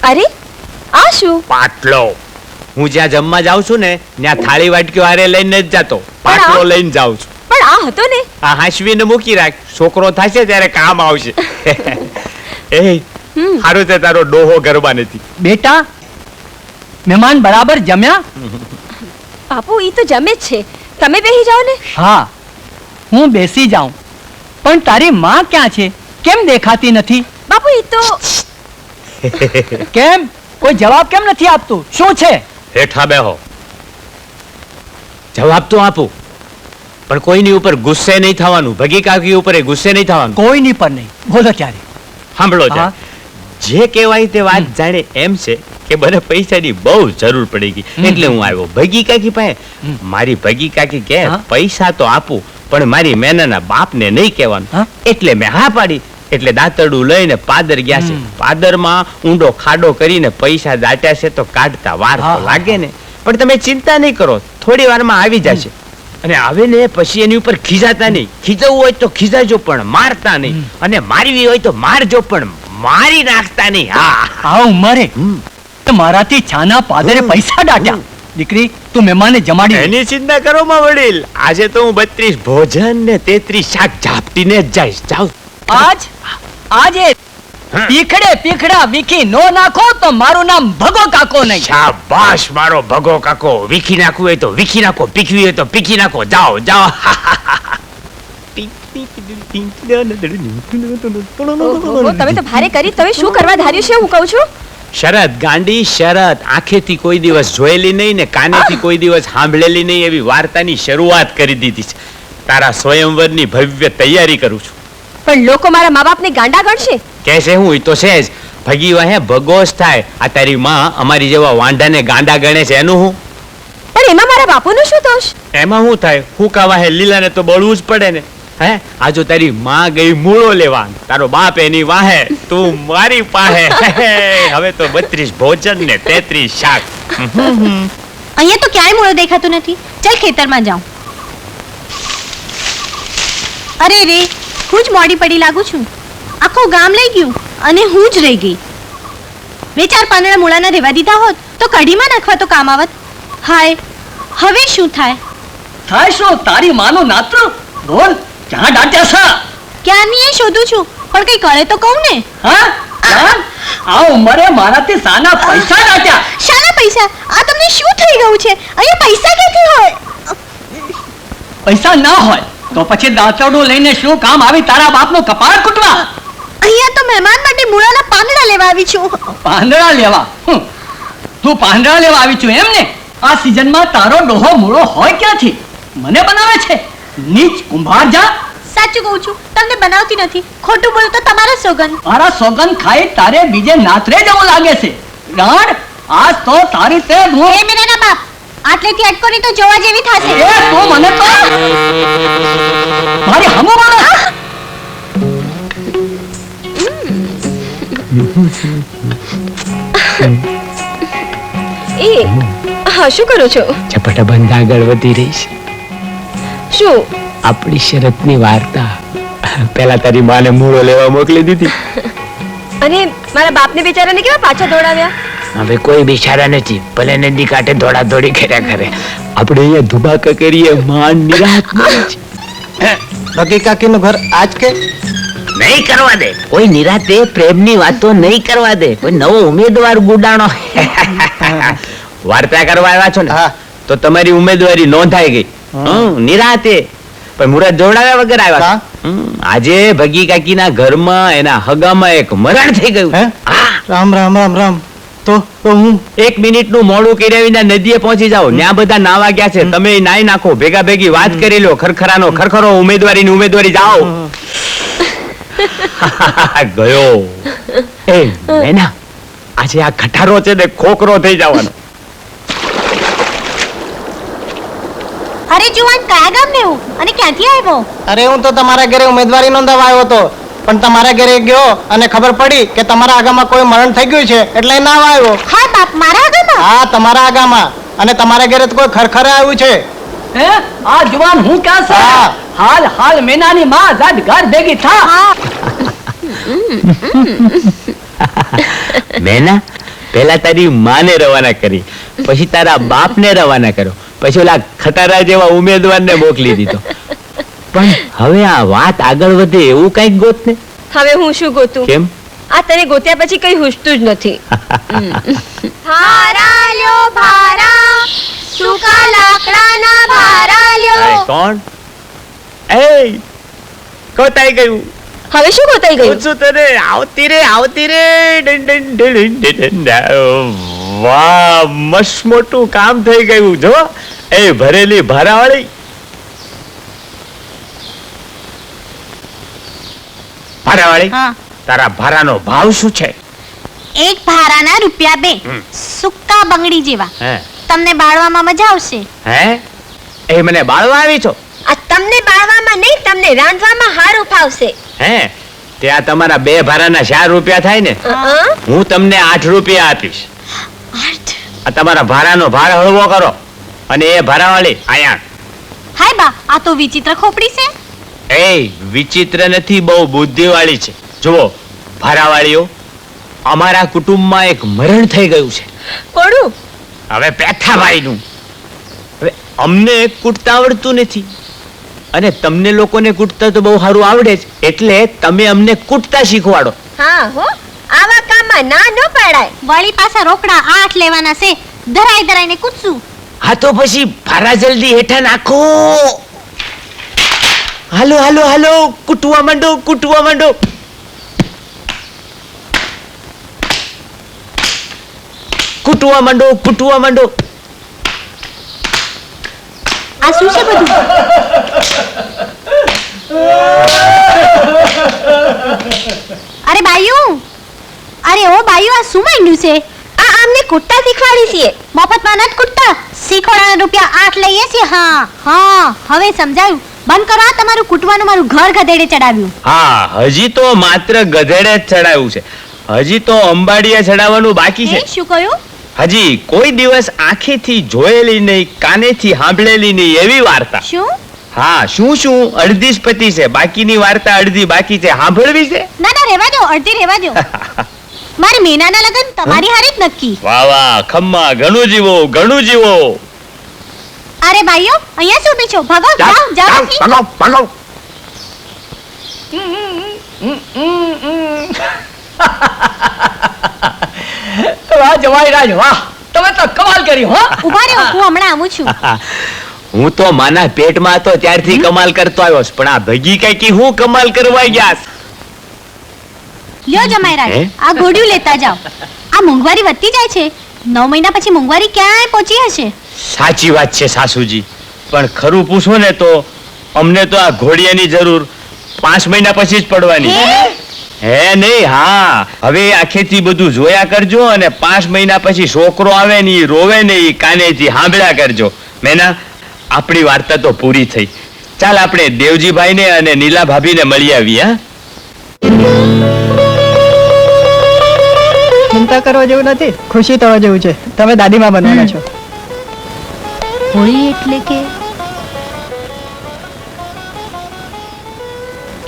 અરે, આ શું? પાટલો. હું જ્યાં જમવા જાઉં છું ને ત્યાં થાળી વાટકીઓ હારે લઈને જ જાતો, પાટલો લઈને જાઉં છું. પણ આ હતો ને, આ હાંસવીને મૂકી રાખ, છોકરો થશે ત્યારે કામ આવશે. એ હારું છે તારો ડોહો ગરબા નથી. બેટા, મહેમાન બરાબર જમ્યા? બાપુ ઈ તો જમે જ છે, તમે બેસી જાઓ ને. હા, હું બેસી જાઉં, પણ તારી માં ક્યાં છે? કેમ દેખાતી નથી? બાપુ ઈ તો કેમ કોઈ જવાબ કેમ નથી આપતું? શું છે? હેઠા બેહો, જવાબ તો આપું, પણ કોઈની ઉપર ગુસ્સે નહીં થવાનું. ભગી કાકી ઉપર ગુસ્સે નહીં થવાનું. કોઈની પર નહીં. બોલો ત્યારે. સાંભળો છે, જે કહેવાય તે વાત જાણે એમ છે કે મને પૈસાની બહુ જરૂર પડી ગઈ એટલે હું આવ્યો ભગી કાકી પાસે. મારી ભગી કાકી કે પૈસા તો આપું, પણ મારી મેનાના બાપને નહીં કહેવાનું. એટલે મેં હા પાડી. એટલે દાંતરડું લઈને પાદર ગયા છે. પાદરમાં ઊંડો ખાડો કરીને પૈસા દાટ્યા છે તો કાઢતા વાર તો લાગે ને, પણ તમે ચિંતા નહીં કરો, થોડી વારમાં આવી જશે. અને આવે ને પછી એની ઉપર ખીજાતા નહીં. ખીજવું હોય તો ખીજાજો પણ મારતા નહીં, અને મારવી હોય તો મારજો પણ મારી નાખતા નહીં. હા, આ ઉંમરે મારાથી છાના પાદરે પૈસા દાટ્યા. દીકરી, તું મહેમાનને જમાડી. એની ચિંતા કરો માં વડીલ, આજે તો હું 32 ભોજન ને 33 શાક ઝાપટીને જ જઈશ. જાઉં. આજે પીખડા વીખી નો નાખો તો મારું નામ ભગો કાકો નહીં. શાબાશ મારો ભગો કાકો. વીખી નાખવું હોય તો વીખી નાખો, પીખવી હોય તો પીખી નાખો. જાઓ જાઓ. તમે તો ભારે કરી, તમે શું કરવા ધાર્યું છે હું કહું છું? શરત ગાંડી, શરત. આંખેથી કોઈ દિવસ જોયેલી નહીં ને કાનેથી કોઈ દિવસ સાંભળેલી નહીં એવી વાર્તાની શરૂઆત કરી દીધી છે. તારા સ્વયંવરની ભવ્ય તૈયારી કરું છું. પણ લોકો મારા મા બાપને ગાંડા ગણશે. કેસે હું તો છે જ. ભગી વાહે ભગોશ થાય. આ તારી માં અમારી જેવા વાંઢાને ગાંડા ગણે છે એનું હું? પણ એમાં મારા બાપુનો શું દોષ? એમાં શું થાય? હુકા વાહે લીલાને તો બળવું જ પડે ને. હે, આ જો તારી માં ગઈ મૂળો લેવા, તારો બાપ એની વાહે, તું મારી પાસે. હવે તો 32 ભોજન ને 33 શાક. અહીંયા તો ક્યાંય મૂળો દેખાતું નથી. ચાલ ખેતરમાં જાઉં. અરે રે, હું જ મોડી પડી લાગુ છું. આખું ગામ લઈ ગયું અને હું જ રહી ગઈ. 2-4 પાંદડા મૂળાના રેવા દીધા હોત તો કઢીમાં નાખવા તો કામ આવત. હાય, હવે શું થાય? થાય શું? તારી માનું નાતરું. બોલ, ક્યાં દાટ્યા છે? ક્યાંની એ શોધું છું, પણ કઈ કરે તો કહું ને. હા, આ ઉંમરે મારાથી સાના પૈસા દાટ્યા. શાના પૈસા? આ તમને શું થઈ ગયું છે? અહીંયા પૈસા ક્યાંથી હોય? પૈસા ના હોય તો પછી દાંતરડું લઈને શું કામ આવી તારા બાપનું કપાળ કૂટવા? અહીંયા તો મહેમાન માટે મૂળાના પાંદડા લેવા આવી છું. પાંદડા લેવા? તું પાંદડા લેવા આવી છું એમ ને? આ સીઝનમાં તારો ડોહો મૂળો હોય ક્યાંથી? મને બનાવે છે નીચ કુંભાર જા. સાચું કહું છું, તમને બનાવતી નથી. ખોટું બોલો તો તમારા સોગન. મારા સોગન ખાઈ તારે બીજે નાતરે જવું લાગે છે. રાણ, આજ તો તારી તે એ મેના બાપ, આટલેથી અટકો નહીં તો જોવા જેવી થશે. એ તો મને તો મારી હમો મારો. એ હા, શું કરો છો? ઝપટા બંધ આગળ વધી રહી છે. શું? આપણી શરતની વાર્તા. પેલા તારી માને મૂળો લેવા મોકલી દીધી, અને મારા બાપને બેચારાને કેવા પાછા દોડાવ્યા. હવે કોઈ બિચારા નથી, ભલે નદી કાંઠે દોડા દોડી કર્યા કરે. આપણે અહીંયા ધુબાકા કરીએ, માન નિરાત ભગી કાકીનું ઘર આજ કે નહીં કરવા દે. કોઈ નિરાતે પ્રેમની વાતો નહીં કરવા દે. કોઈ નવો ઉમેદવાર ગુડાણો વાર્તા કરવા આવ્યા છો ને, તો તમારી ઉમેદવારી નોંધાઈ ગઈ. નિરાતે પણ મુરત જોડાવ્યા વગર આવ્યા. આજે ભગી કાકીના ઘરમાં એના હગામાં એક મરણ થઈ ગયું. રામ રામ રામ રામ. તો હું 1 મિનિટનું મોડું કર્યા વિના નદીએ પહોંચી જાઓ. ત્યાં બધા નાવા ગયા છે, તમે નાઈ નાખો, ભેગા ભેગી વાત કરી લો. ખરખરાનો ખરખરો, ઉમેદવારીની ઉમેદવારી. જાઓ. ગયો. એ મેના, આજે આ ખટારો છે ને ખોખરો થઈ જવાનો. અરે જુવાન, કયા ગામને હું અને ક્યાંથી આવ્યો? અરે હું તો તમારા ઘરે ઉમેદવારી નોંધાવા આવ્યો હતો, પણ તમારા ઘરે ગયો અને ખબર પડી કે તમારા આગામાં કોઈ મરણ થઈ ગયું છે એટલે ના આવ્યો. હા બાપ, મારા આગામાં? હા, તમારા આગામાં. અને તમારા ઘરે તો કોઈ ખરખરે આવ્યું છે. હે, આ જુવાન હું ક્યાં છે? હાલ હાલ મેનાની માં જાડ ઘર ભેગી થા. મેના, પહેલા તારી માને રવાના કરી, પછી તારા બાપને રવાના કર્યો, પછી ઓલા ખટારા જેવા ઉમેદવારને મોકલી દીધો. પણ હવે આ વાત આગળ વધે એવું કઈક ગોત ને. હવે હું શું ગોતું? કેમ? આ તને ગોત્યા પછી કઈ હુજતું જ નથી. ભારા લ્યો ભારા, સૂકા લાકડાના ભારા લ્યો. કોણ? એ ગોતાઈ ગયું. હવે શું ગોતાઈ ગયું? શું તને આવતી રે done done done done done. વાહ, મસ્ત મોટું કામ થઈ ગયું. જો એ ભરેલી ભારાવાળી. ભારાવાળી, તારા ભારાનો ભાવ શું છે? એક ભારાના ₹2 સુક્કા બંગડી જેવા. તમને બાળવામાં મજા આવશે. હે? એ મને બાળવા આવી છો? આ તમને બાળવામાં નહીં, તમને રાંધવામાં હારું ફાવશે. હે? ત્યાં તમારા 2 ભારાના 4 રૂપિયા થાય ને. હું તમને 8 રૂપિયા આપીશ. આ તમારા ભારાનો ભાર હળવો કરો. અને એ ભારાવાળી આયા. હાય બા, આ તો વિચિત્ર ખોપડી છે. એ વિચિત્ર નથી, બહુ બુદ્ધિવાળી છે. જુઓ ભારાવાળીઓ, અમારા કુટુંબમાં એક મરણ થઈ ગયું છે. કોનું? હવે પેથાભાઈનું. હવે અમને કૂટતા આવડતું નથી, અને તમને લોકોને કૂટતા તો બહુ સારું આવડે છે, એટલે તમે અમને કૂટતા શીખવાડો. હા હો, આવા કામમાં ના ન પાડાય. વળી પાછા રોકડા 8 લેવાના છે. ધરાઈ ધરાઈને કૂદશું. હા તો પછી ભારા જલ્દી હેઠા નાખો. હાલો હાલો હાલો, કૂટવા માંડો, કૂટવા માંડો. કૂટવા માંડો, કૂટવા માંડો. આ શું છે બધું? અરે બાયુ, અરે ઓ બાયુ, આ શું માંડ્યું છે? આ આમને કૂટતા શીખવાડી છીએ. મફતમાં નથી કૂટતા, શીખવાડાના ₹8 લઈએ છીએ. હા હા, હવે સમજાયું. બંધ કરો આ તમારું કૂટવાનું. મારું ઘર ગધેડે ચડાવ્યું. હા, હજી તો માત્ર ગધેડે જ ચડાવ્યું છે. હજી તો અંબાડીએ ચડાવવાનું બાકી છે. શું કહ્યું? હજી કોઈ દિવસ આંખેથી જોયેલી નહીં, કાનેથી સાંભળેલી નહીં એવી વાર્તા. શું? હા, શું અડધી જ પતી છે, બાકીની વાર્તા અડધી બાકી છે. સાંભળવી છે? ના ના, રહેવા દો, અડધી રહેવા દો. મારી મેનાના લગન તમારી હારે જ નક્કી. વાહ વાહ, ખમ્મા, ઘણું જીવો, ઘણું જીવો. અરે ભાઈઓ, અહીંયા શું પીછો? ભાગો, જાઓ જાઓ. ભાગો ભાગો. વાહ જવાઈ રાજ, વાહ, તમે તો કમાલ કરી હો. ઉભા રહો, હું હમણાં આવું છું. હું તો માના પેટમાં હતો ત્યારથી કમાલ કરતો આવ્યો છું, પણ આ ભગી કઈ હું કમાલ કરવા ગયા. લ્યો જમાઈ રાજ, આ ઘોડિયું લેતા જાઓ. આ મોંઘવારી વધતી જાય છે. 9 મહિના પછી મોંઘવારી ક્યાંય પહોંચી હશે. સાચી વાત છે સાસુજી, પણ ખરું પૂછો ને તો અમને તો આ ઘોડિયાની જરૂર 5 મહિના પછી જ પડવાની. હે નહીં? હા, હવે આખેથી બધું જોયા કરજો, અને 5 મહિના પછી છોકરો આવે ને ઈ રોવે ને ઈ કાનેથી સાંભળ્યા કરજો. મેના, આપણી વાર્તા તો પૂરી થઈ. ચાલ આપણે દેવજીભાઈને અને નીલા ભાભીને મળી આવીએ. હા, ચિંતા કરવા જેવું નથી, ખુશી થવા જેવું છે. તમે દાદીમાં બનવાના છો. હોળી એટલે કે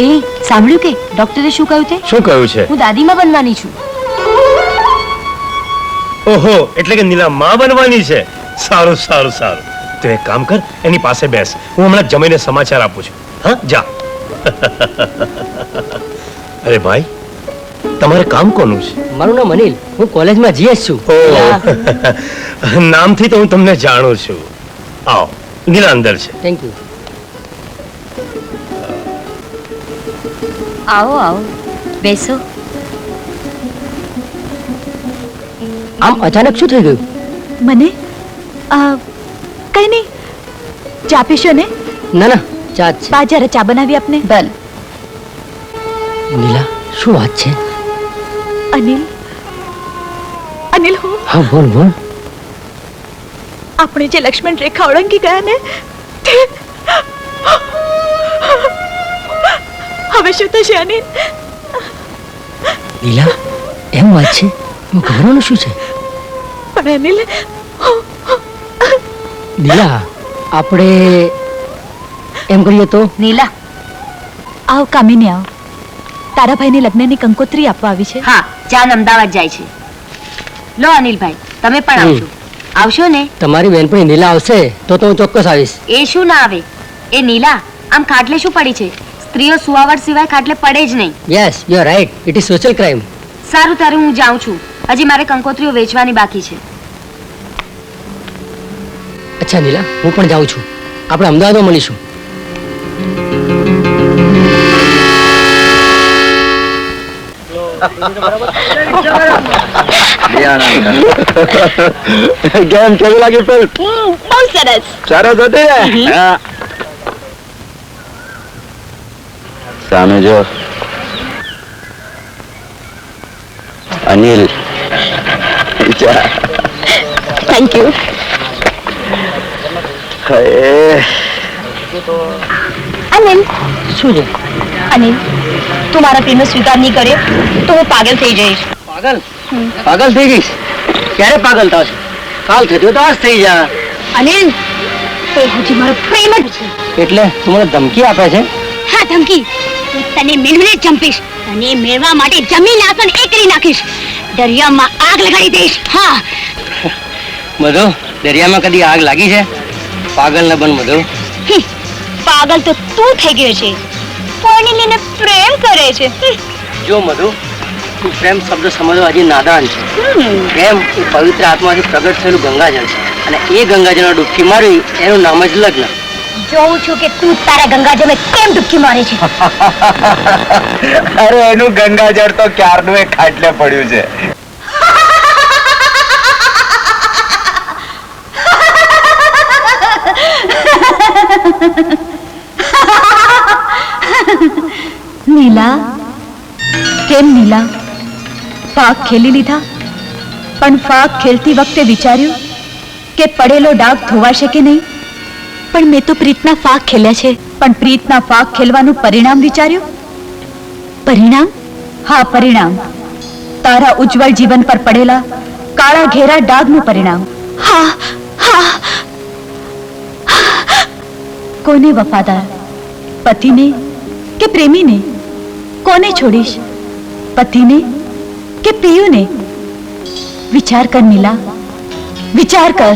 એ સાંભળ્યું કે ડોક્ટરે શું કહ્યું તે? શું કહ્યું છે? હું દાદીમાં બનવાની છું. ઓહો, એટલે કે નીલા માં બનવાની છે. સારું સારું સારું. તો એક કામ કર, એની પાસે બેસ. હું હમણાં જમીને સમાચાર આપું છું. હા, જા. અરે ભાઈ, તમારે કામ કોનું છે? મારું નામ અનિલ, હું કોલેજમાં જીએસ છું. નામથી તો હું તમને જાણું છું. આવો, નીલા અંદર છે. Thank you. આવો આવો, બેસો. આમ અચાનક શું થઈ ગયું? મને કઈ નહીં, ચા પીશો ને? ના ના, ચા જ છે. બા જરા ચા બનાવી આપને. બલ. નીલા, શું વાત છે? અનિલ, અનિલ હું. હા, બોલ બોલ. આપણે જે લક્ષ્મણ રેખા ઓળંગી ગયા ને, હવે શું થશે અનિલ? નીલા, એમ વાત છે? ગભરાનું શું છે? પણ અનિલ, નીલા, આપણે એમ કરીએ તો? નીલા, આવ કામિની આવ. તારા ભાઈને લગ્નની કંકોત્રી આપવા આવી છે. હા, જાન અમદાવાદ જાય છે. લો અનિલભાઈ, તમે પણ આવજો. આવશો ને? તમારી બેનપણી નીલા આવશે તો હું ચોક્કસ આવીશ. એ શું ના આવે? એ નીલા આમ ખાટલે શું પડી છે? સ્ત્રીઓ સુવાવડ સિવાય ખાટલે પડે જ નહીં. Yes, you are right. It is social crime. સારું, ત્યારે હું જાઉં છું. હજી મારે કંકોત્રીઓ વેચવાની બાકી છે. અચ્છા નીલા, હું પણ જાઉં છું. આપણે અમદાવાદમાં મળીશું. કેમ કેવું લાગ્યું ફિલ્મ? બહુ સરસ. સરસ હતી ને? સામે જો અનિલ. Thank you. અનિલ, શું છે? અનિલ, તું મારા પ્રેમનો સ્વીકાર નહીં કર્યો તો હું પાગલ થઈ જઈશ. પાગલ? પાગલ થઈ ગઈશ? ક્યારે પાગલ થશે? કાલ થયું તો આજ થઈ જા. અનિલ, એ હજી મારો પ્રેમ જ છે. એટલે તું મને ધમકી આપે છે? હા, ધમકી. હું તને મેળવીને જ જંપીશ. તને મેળવા માટે જમીન આસમાન એક કરી નાખીશ. દરિયામાં આગ લગાડી દઈશ. હા. મધુ, દરિયામાં કદી આગ લાગી છે? પાગલ ન બન મધુ. પાગલ તો તું થઈ ગયો છે. પરણીને પ્રેમ કરે છે. જો મધુ, તું પ્રેમ શબ્દ સમજવા હજી નાદાન છે. પ્રેમ એ પવિત્ર આત્માથી પ્રગટ થયેલું ગંગાજળ છે અને એ ગંગાજળમાં ડૂબકી મારવી એનું નામ જ લગ્ન. જોઉં છું કે તું તારા ગંગાજળમાં કેમ ડૂબકી મારે છે. અરે એનું ગંગાજળ તો ક્યારનું એ ખાટલે પડ્યું છે. નીલા, કેમ નીલા? ફાક ખેલી લીધા, પણ ફાક ખેલતી વખતે વિચાર્યું કે પડેલો ડાઘ ધોવાશે કે નહીં? પણ મેં તો પ્રીતના ફાક ખેલ્યા છે. પણ પ્રીતના ફાક ખેલવાનું પરિણામ વિચાર્યું? પરિણામ? હા, પરિણામ. તારા ઉજ્જવળ જીવન પર પડેલા કાળા ઘેરા ડાઘનું પરિણામ. હા હા. કોને વફાદાર, પતિને કે પ્રેમીને? કોને છોડીશ, પતિને કે પિયુને? વિચાર કર નીલા, વિચાર કર.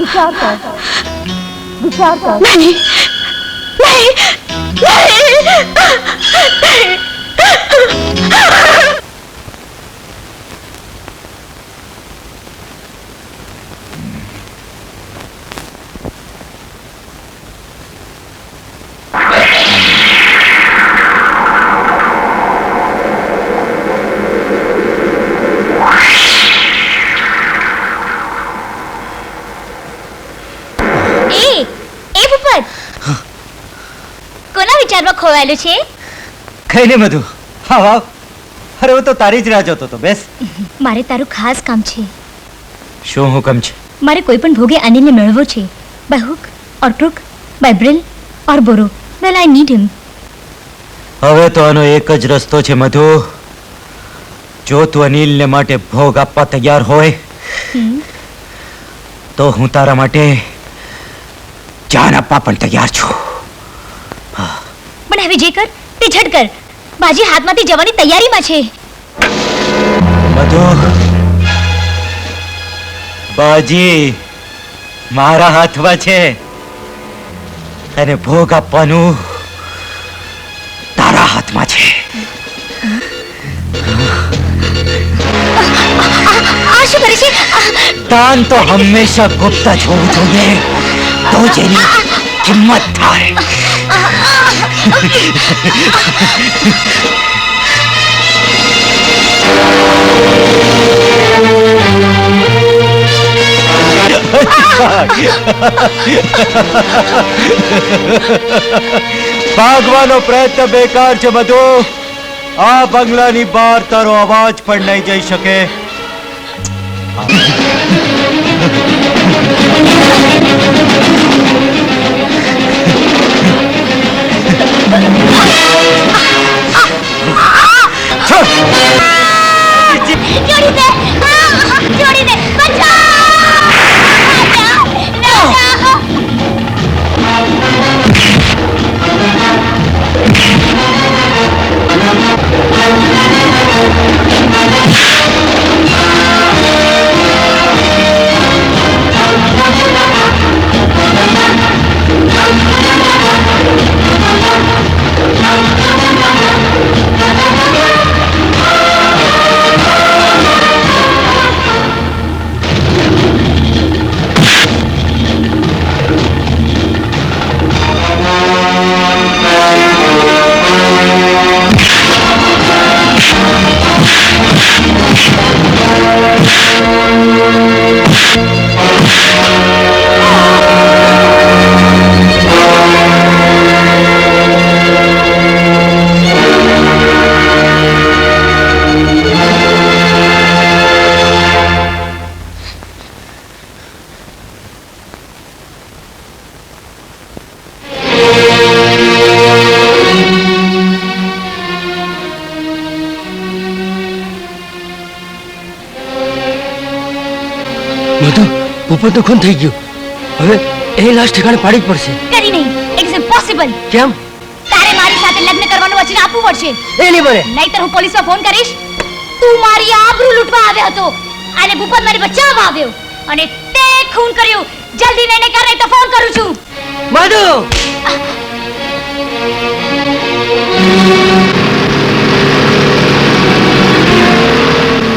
વિચાર કર, વિચાર કર. નહીં, નહીં, નહીં. કોના વિચારમાં ખોવાયેલું છે? કઈ નહીં મધુ. હા વાવ. અરે હું તો તારી જ રાહ જોતો હતો. બેસ. મારે તારું ખાસ કામ છે. શું હુકમ છે? મારે કોઈ પણ ભોગે અનિલને મેળવવો છે. By hook or crook, by brill or borrow. Well I need him. હવે તો આનો એક જ રસ્તો છે મધુ. જો તું અનિલને માટે ભોગ આપવા તૈયાર હોય તો હું તારા માટે જાન આપવા પણ તૈયાર છું. પણ હવે જે કર તે ઝટ કર. બાજી હાથમાંથી જવાની તૈયારીમાં છે. મધુ, બાજી મારા હાથમાં છે અને ભોગ આપવાનું તારા હાથમાં છે. આ શું કરે છે? દાન તો હંમેશા ગુપ્ત જ હોવું જોઈએ, તો જેની કિંમત થાય. ભાગવાનો પ્રયત્ન બેકાર છે બધો. આ બંગલાની બહાર તારો અવાજ પણ નહીં જઈ શકે. છોડી દે, છોડી દે. બચાવ! બચાવ! ભૂપતનું ખૂન થઈ ગયું. હવે એ લાશ ઠેકાણે પાડી જ પડશે. કરી નહીં, ઇટ ઇઝ ઇમ્પોસિબલ. કેમ? તારે મારી સાથે લગ્ન કરવાનું વચન આપવું પડશે. એ નહીં બને. નહીતર હું પોલીસમાં ફોન કરીશ. તું મારી આબરૂ લૂંટવા આવ્યો હતો અને ભૂપત મારી બચાવવા આવ્યો અને તે ખૂન કર્યું. જલ્દી લઈને કર, નહીં તો ફોન કરું છું. માધુ!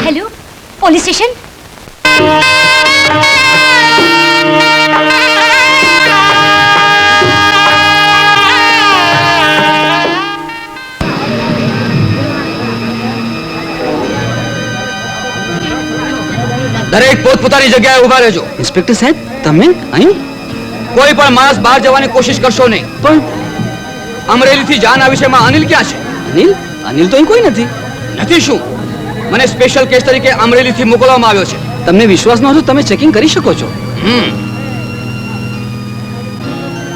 Hello, police station. દરેક પોતપોતાની જગ્યાએ ઉભા રહેજો. ઇન્સ્પેક્ટર સાહેબ, તમે અહીં? કોઈ પણ માણસ બહાર જવાની કોશિશ કરશો નહીં. પણ અમરેલીથી જાનના વિષયમાં અનિલ ક્યાં છે? અનિલ? અનિલ તો અહીં કોઈ નથી. નથી શું? મને સ્પેશિયલ કેસ તરીકે અમરેલીથી મોકલવામાં આવ્યો છે. તમને વિશ્વાસ ન હોય તો તમે ચેકિંગ કરી શકો છો.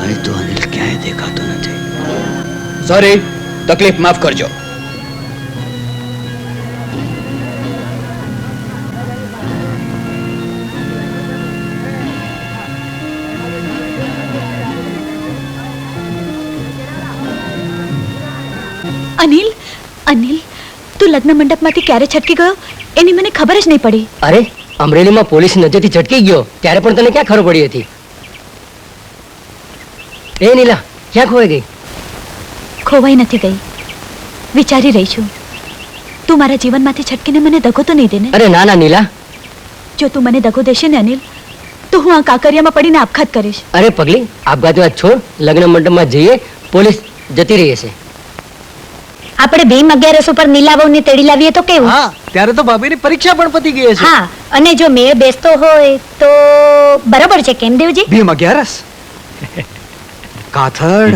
અહીં તો અનિલ ક્યાંય દેખાતો નથી. સોરી, તકલીફ માફ કરજો. અનિલ, અનિલ, તું લગ્ન મંડપમાંથી ક્યારે છટકી ગયો એની મને ખબર જ નહીં પડી. અરે, અમરેલીમાં પોલીસ નજરથી છટકી ગયો ત્યારે પણ તને ક્યાં ખબર પડી હતી? એ નીલા, ક્યાં ખોવાઈ ગઈ? ખોવાઈ નથી ગઈ, વિચારી રહી છું. તું મારા જીવનમાંથી છટકીને મને દગો તો નહીં દે ને? અરે ના ના નીલા. જો તું મને દગો દેશે ને અનિલ, તો હું આ કાકરિયામાં પડીને આપઘાત કરીશ. અરે પગલી, આપઘાતની વાત છોડ. લગ્ન મંડપમાં જઈએ, પોલીસ જતી રહી હશે. આપણે ભીમ 11 ઉપર નીલાવોને તેડી લાવીએ તો કેવું? હા, ત્યારે તો ભાભીની પરીક્ષા પણ પતી ગઈ છે. હા, અને જો મેળ બેસતો હોય તો બરાબર છે. કેમ દેવજી? ભીમ 11 કાથડ,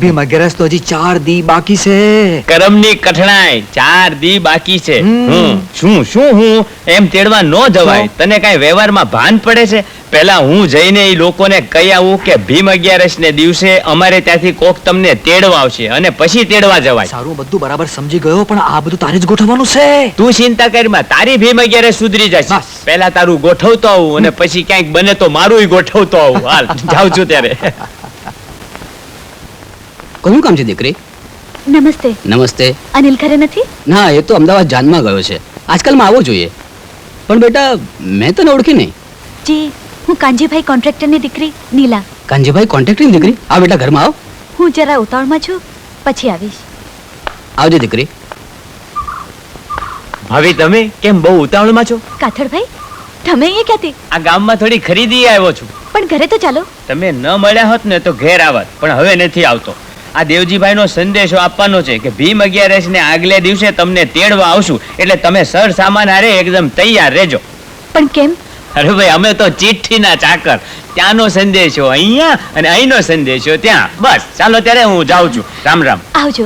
ભીમ 11 તો હજી 4 દી બાકી છે. કરમની કઠણાઈ 4 દી બાકી છે. શું શું હું એમ તેડવા ન જવાય? તને કઈ વ્યવહારમાં ભાન પડે છે? પહેલા હું જઈને એ લોકોને કહી આવું કે ભીમ 11 ને દિવસે અમારે ત્યાંથી કોક તમને તેડવા આવશે અને પછી તેડવા જવાય. સારું, બધું બરાબર સમજી ગયો, પણ આ બધું તારે જ ગોઠવવાનું છે. તું ચિંતા કરીમાં, તારી ભીમ 11 સુધરી જશે. પહેલા તારું ગોઠવતો આવું અને પછી ક્યાંક બને તો મારું ગોઠવતો આવું. હાલ, જાઉં છું ત્યારે. કયું કામ છે દીકરી? નમસ્તે. નમસ્તે. અનિલ ઘરે નથી? ના, એ તો અમદાવાદ જાનમાં ગયો છે. આજકાલમાં આવવો જોઈએ. પણ બેટા, મેં તને ઓળખી નહીં. જી, હું કાંજીભાઈ કોન્ટ્રાક્ટરની દીકરી નીલા. કાંજીભાઈ કોન્ટ્રાક્ટરની દીકરી? આ બેટા ઘરમાં આવ. હું જરા ઉતાવળમાં છું, પછી આવીશ. આવજે દીકરી. ભાભી, તમે કેમ બહુ ઉતાવળમાં છો? કાથડભાઈ, તમે અહીંયા ક્યાંથી? આ ગામમાં થોડી ખરીદી આવ્યો છું. પણ ઘરે તો ચાલો. તમે ન મળ્યા હોત ને તો ઘેર આવત, પણ હવે નથી આવતો. આ દેવજીભાઈનો સંદેશો આપવાનો છે કે ભીમ 11 ને આગલે દિવસે તમને તેડવા આવશું, એટલે તમે સર સામાન હારે એકદમ તૈયાર રહેજો. પણ કેમ? અરે ભાઈ, અમે તો ચિઠ્ઠીના ચાકર. ત્યાંનો સંદેશો અહીંયા અને અહીંનો સંદેશો ત્યાં. બસ, ચાલો ત્યારે હું જાઉં છું. રામ રામ. આવજો.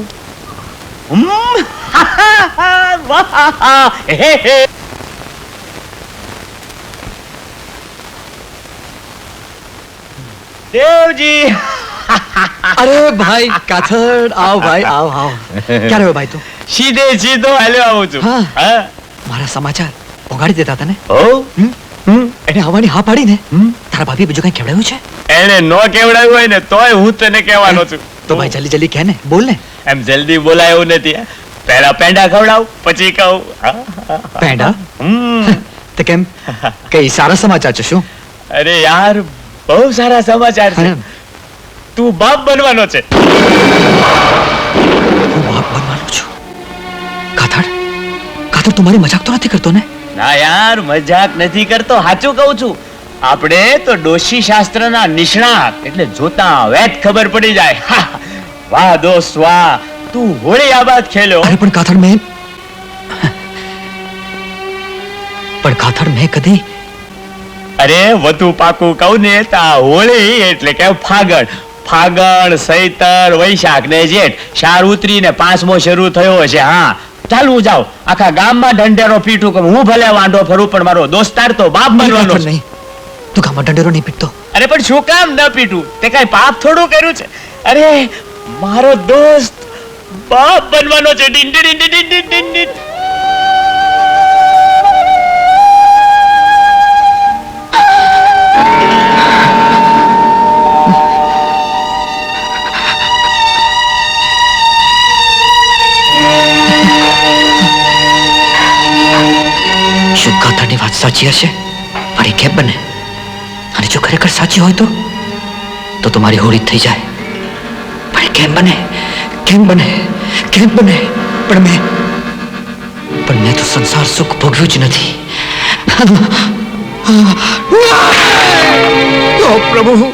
દેવજી. અરે ભાઈ કાથડ, આવ ભાઈ, આવ આવ. ક્યારે આવ્યો ભાઈ તું? સીધો હાલ્યો આવું છું. હા, મારા સમાચાર પોગાડી દેતા તને. ઓ, એને આવવાની હા પાડી ને? તારા ભાભી બીજું કઈ કેવડાવ્યું છે? એને નો કેવડાવ્યું હોય ને તોય હું તને કહેવાનો છું. તો ભાઈ જલ્દી જલ્દી કહે ને, બોલ ને. એમ જલ્દી બોલાય એવું નથી. પહેલા પેંડા ખવડાવ, પછી કહું. પેંડા? તે કેમ, કઈ સારા સમાચાર છે શું? અરે યાર, બહુ સારા સમાચાર છે. તું બાપ બનવાનો છે. હું બાપ બનવાનો છું? કાથડ, કાથડ તું મારી મજાક તો નથી કરતો ને? ના યાર, મજાક નથી કરતો, સાચું કહું છું. આપણે તો ડોશી શાસ્ત્રના નિષ્ણાત, એટલે જોતા વેત ખબર પડી જાય. વાહ દોસ્ત વાહ, તું હોળી આબાદ ખેલ્યો. અરે પણ કાથડ, મેં કદી. અરે વધુ પાકું કહું ને તા હોળી એટલે કે ફાગણ. ફાગણ, સૈતર, વૈશાખ ને જેઠ 4 ઉતરીને 5મો શરૂ થયો છે. હા, ચાલ હું જાઉં. આખા ગામમાં ઢંઢેરો પીટું કે હું ભલે વાંઢો ફરું પણ મારો દોસ્તાર તો બાપ બનવાનો છે. તું ગામમાં ઢંઢેરો નહીં પીટતો? અરે પણ શું કામ ન પીટું? તે કઈ પાપ થોડું કર્યું છે? અરે મારો દોસ્ત બાપ બનવાનો છે. ડિન ડિન ડિન ડિન ડિન ડિન ડિન. સાચી હશે પણ એ કેમ બને? અને જો ખરેખર સાચી હોય તો તમારી હોળી થઈ જાય. પણ એ કેમ બને? કેમ બને? કેમ બને? પણ મેં તો સંસાર સુખ ભોગવ્યું જ નથી. ઓ પ્રભુ,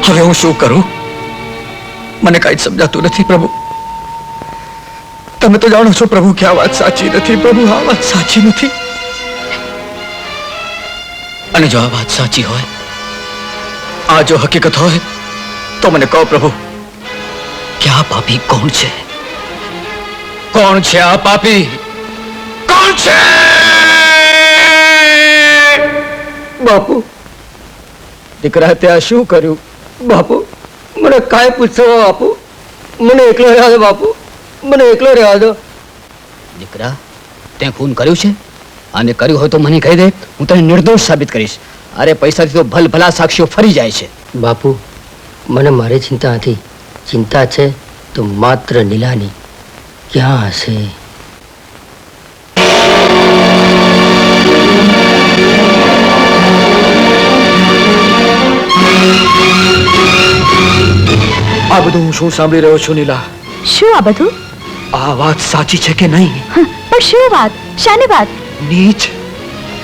હવે હું શું કરું? મને કઈ સમજાતું નથી પ્રભુ. તમે તો જાણો છો પ્રભુ કે આ વાત સાચી નથી. પ્રભુ, આ વાત સાચી નથી. અને જો આ વાત સાચી હોય, આ જો હકીકત હોય, તો મને કહો પ્રભુ કે આ પાપી કોણ છે? કોણ છે આ પાપી? કોણ છે? બાપુ, દીકરા ત્યાં શું કર્યું? બાપુ, મને કાંઈ પૂછશો બાપુ? મને એકલો રહેવા દો બાપુ, મને એકલો રહેવા દો. દીકરા, તે ખૂન કર્યું છે? અને કર્યું હોય તો મને કહી દે, હું તને નિર્દોષ સાબિત કરીશ. અરે પૈસાથી તો ભલભલા સાક્ષીઓ ફરી જાય છે. બાપુ, મને મારી ચિંતા નથી. ચિંતા છે તો માત્ર નીલાની. ક્યાં હશે? આ બધું હું શું સાંભળી રહ્યો છું નીલા? શું આ બધું? આ વાત સાચી છે કે નહીં? પણ શું વાત? શાની વાત? નીચ,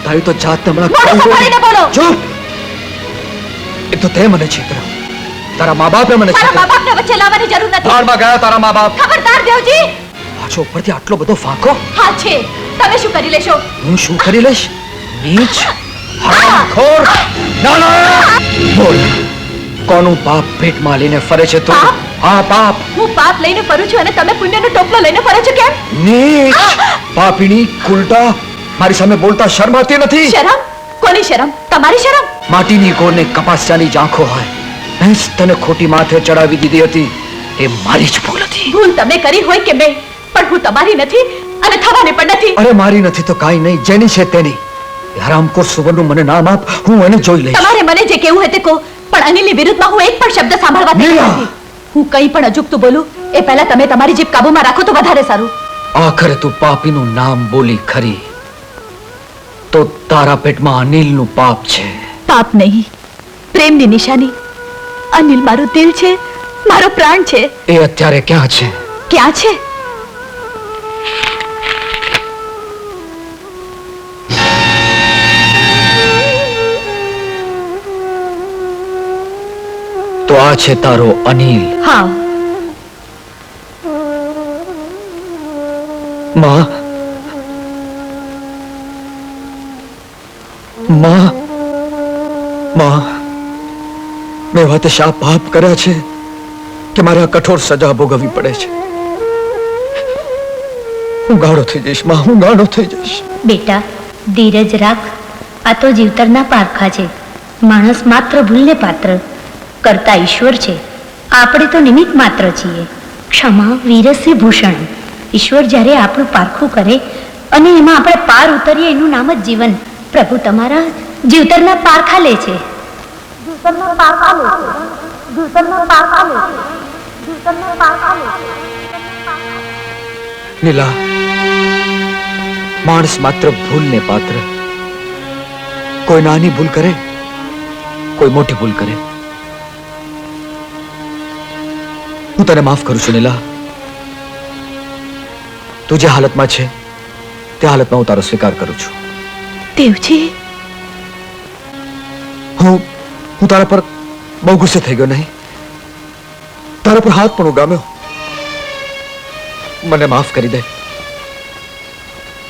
તારી તો જાત મોઢું સંભાળીને બોલો. ચૂપ! એ તો તે મને છેતર્યો. તારા મા બાપે મને મારા મા બાપને વચ્ચે લાવવાની જરૂર નથી. ધારમાં ગયા તારા મા બાપ. ખબરદાર દેવજી. પાછો ઉપરથી આટલો બધો ફાંકો? હા છે. તમે શું કરી લેશો? હું શું કરી લઈશ? નીચ, હરામખોર, નાના! બોલ, કોનું પાપ પેટમાં લઈને ફરે છે તું? હા, પાપ. હું પાપ લઈને ફરું છું અને તમે પુણ્યનો ટોપલો લઈને ફરો છો કેમ? નીચ, પાપીણી, કુલટા, મારી સામે બોલતા શરમ આવતી નથી? શરમ? કોની શરમ? તમારી શરમ? માટીની ગોળને કપાસિયાની ઝાંખો હોય, ભેંસ તને ખોટી માથે ચડાવી દીધી હતી, એ મારી જ ભૂલ હતી. ભૂલ તમે કરી હોય કે મેં, પણ હું તમારી નથી અને થવાની પણ નથી. અરે મારી નથી તો કાઈ નહીં, જેની છે તેની. હરામખોર સુવરનું મને નામ આપ, હું એને જોઈ લઈશ. તમારે મને જે કહેવું હોય તે કહો, પણ અનિલની વિરુદ્ધમાં હું એક પણ શબ્દ સાંભળવા તૈયાર નથી. હું કંઈ પણ અજુગતું બોલું એ પહેલા તમે તમારી જીભ કાબૂમાં રાખો તો વધારે સારું. આખરે તું પાપીનું નામ બોલી ખરી, તો તારા પેટમાં અનિલનું પાપ છે. પાપ નહીં, પ્રેમની નિશાની. અનિલ મારું દિલ છે, મારો પ્રાણ છે. એ અત્યારે ક્યાં છે? ક્યાં છે? તો આ છે તારો અનિલ. હા. માં, માં, માં, મેં વાતે શા પાપ કર્યા છે કે મારે આ કઠોર સજા ભોગવવી પડે છે? હું ગાળો થઈ જઈશ માં, હું ગાળો થઈ જઈશ. બેટા ધીરજ રાખ. આ તો જીવતરના પારખા છે. માણસ માત્ર ભૂલને પાત્ર, કરતા ઈશ્વર છે. આપણે તો નિમિત્ત માત્ર છીએ. ક્ષમા વીરસ્ય ભૂષણ. ઈશ્વર જ્યારે આપણું પારખું કરે અને એમાં આપણે પાર ઉતરીએ એનું નામ જ જીવન. પ્રભુ તમારા જીવતરના પારખા લે છે. નીલા, માણસ માત્ર ભૂલને પાત્ર. કોઈ નાની ભૂલ કરે, કોઈ મોટી ભૂલ કરે. હું તને માફ કરું છું નીલા. તું જે હાલતમાં છે તે હાલતમાં હું તારો સ્વીકાર કરું છું. દેવજી, હું તારા પર બહુ ગુસ્સે થઈ ગયો નહીં? તારા પર હાથ પણ ઉગામ્યો? મને માફ કરી દે.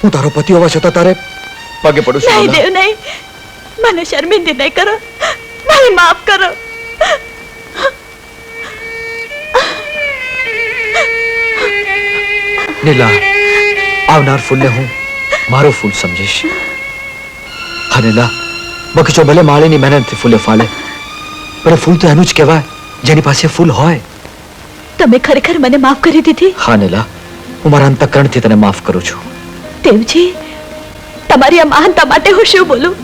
હું તારો પતિ હોવા છતાં તારે પગે પડું છું. નહીં દેવ, નહીં. મને શર્મિંદી નહીં કરો. મને માફ કરો. નીલા, આવનાર ફૂલને હું મારું ફૂલ સમજીશ. હા નીલા, બગીચો ભલે માળીની મહેનતથી ફૂલે ફાલે, પણ ફૂલ તો એનું જ કહેવાય જેની પાસે ફૂલ હોય. તમે ખરેખર મને માફ કરી દીધી? હા નીલા, હું મારા અંતઃકરણથી તને માફ કરું છું. દેવજી, તમારી આ મહાનતા માટે હું શું બોલું?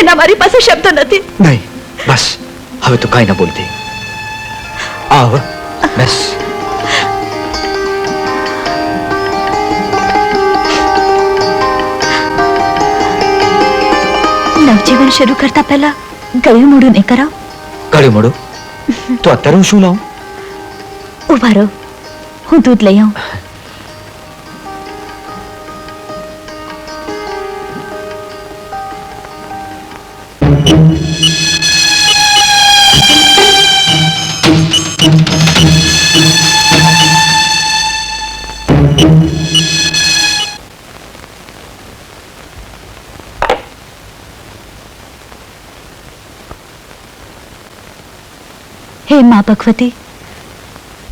એના મારી પાસે શબ્દ નથી. નહીં, બસ હવે તું કાંઈ ના બોલતી. આવ, બસ. નવજીવન શરૂ કરતા પહેલા ગળું મોડું નહીં કરાવ. ગળ્યું મોડું તો અત્યારે હું શું લાવું? ઉભા રહો, હું દૂધ લઈ આવું. હે મા ભગવતી,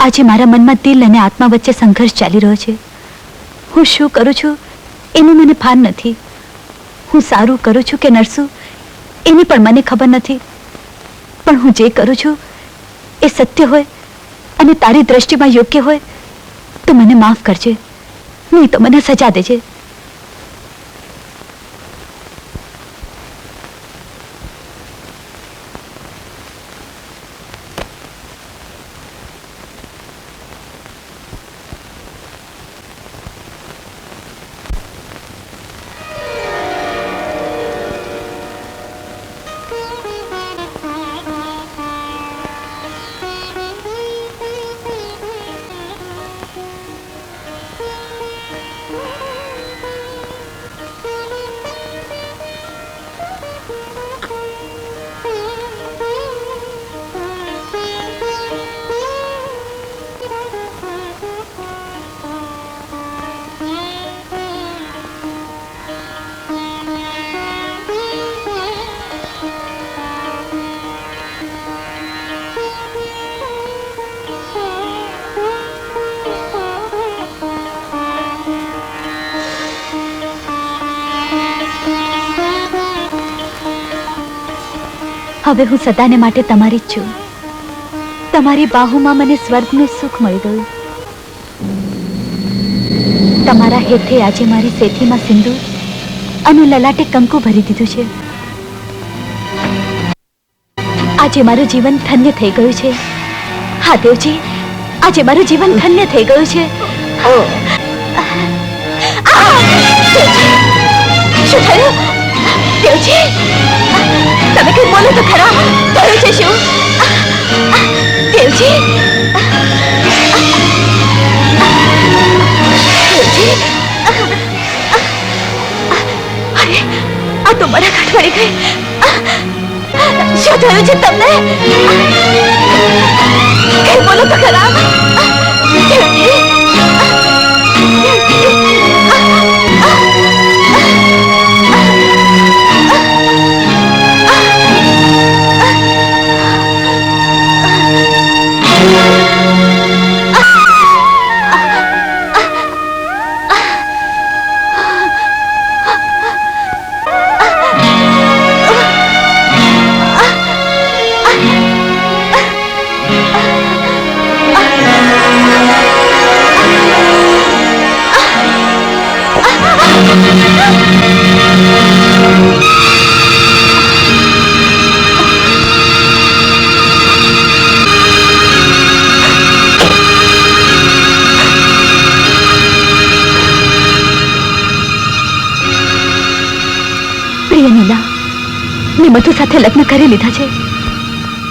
આજે મારા મનમાં દિલ અને આત્મા વચ્ચે સંઘર્ષ ચાલી રહ્યો છે. હું શું કરું છું એનું મને ભાન નથી. હું સારું કરું છું કે નરસું એની પણ મને ખબર નથી. પણ હું જે કરું છું એ સત્ય હોય અને તારી દ્રષ્ટિમાં યોગ્ય હોય તો મને માફ કરજે, નહીં તો મને સજા દેજે. હવે હું સદાને માટે તમારી જ છું. તમારી બાહુમાં મને સ્વર્ગનું સુખ મળી ગયું. તમારા હેઠે આજે મારી સેથીમાં સિંદૂર અને લલાટે કંકુ ભરી દીધું છે. આજે મારું જીવન ધન્ય થઈ ગયું છે. હા દેવજી, આજે મારું જીવન ધન્ય થઈ ગયું છે. શું થયું દેવજી? તમે કઈ બોલો તો ખરા, થયું છે શું? દેવજી, દેવજી, અરે આ તો મારા કાંઠ પડી ગઈ. શું થયું છે તમને? કઈ બોલો તો ખરા દેવજી. મધુ સાથે લગ્ન કરી લીધા છે.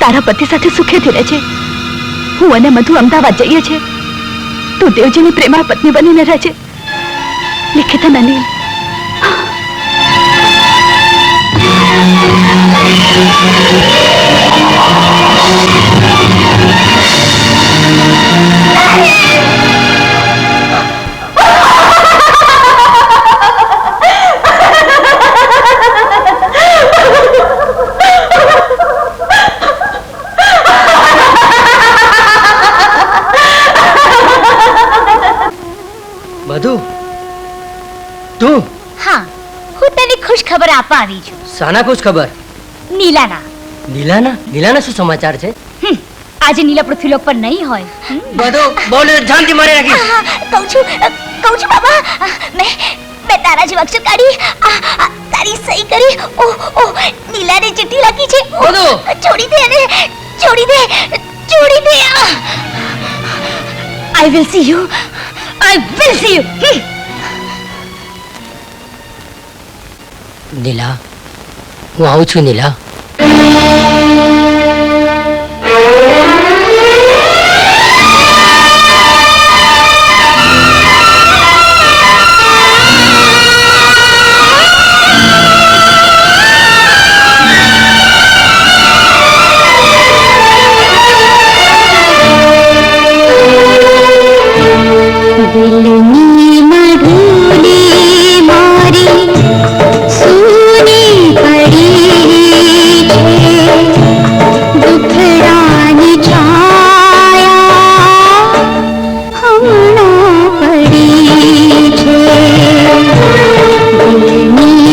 તારા પતિ સાથે સુખેથી રહે છે. હું અને મધુ અમદાવાદ જઈએ છીએ. તું દેવજીની પ્રેમાળ પત્ની બનીને રહેજે. લિખિત અનિલ. મધુ, તું? હા, હું તને ખુશ ખબર આપવા આવી છું. સાના ખુશ ખબર? નીલાના. નીલાના? નીલાના શું સમાચાર છે? આજે નીલા પૃથ્વીલોક પર નહીં હોય. બધું બોલ, જાનથી મારી નાખીશ. કહું છું બાબા, મેં તારા જેવા અક્ષર કાઢી તારી સહી કરી. ઓહ, નીલાને ચિઠ્ઠી લખી છે. છોડી દે અને છોડી દે, છોડી દે. I will see you. I will see you. નીલા, હું આવું છું નીલા. દિલની મઢુલી મારી સૂની પડી છે, દુખડાની છાયા હમણાં પડી છે. દિલની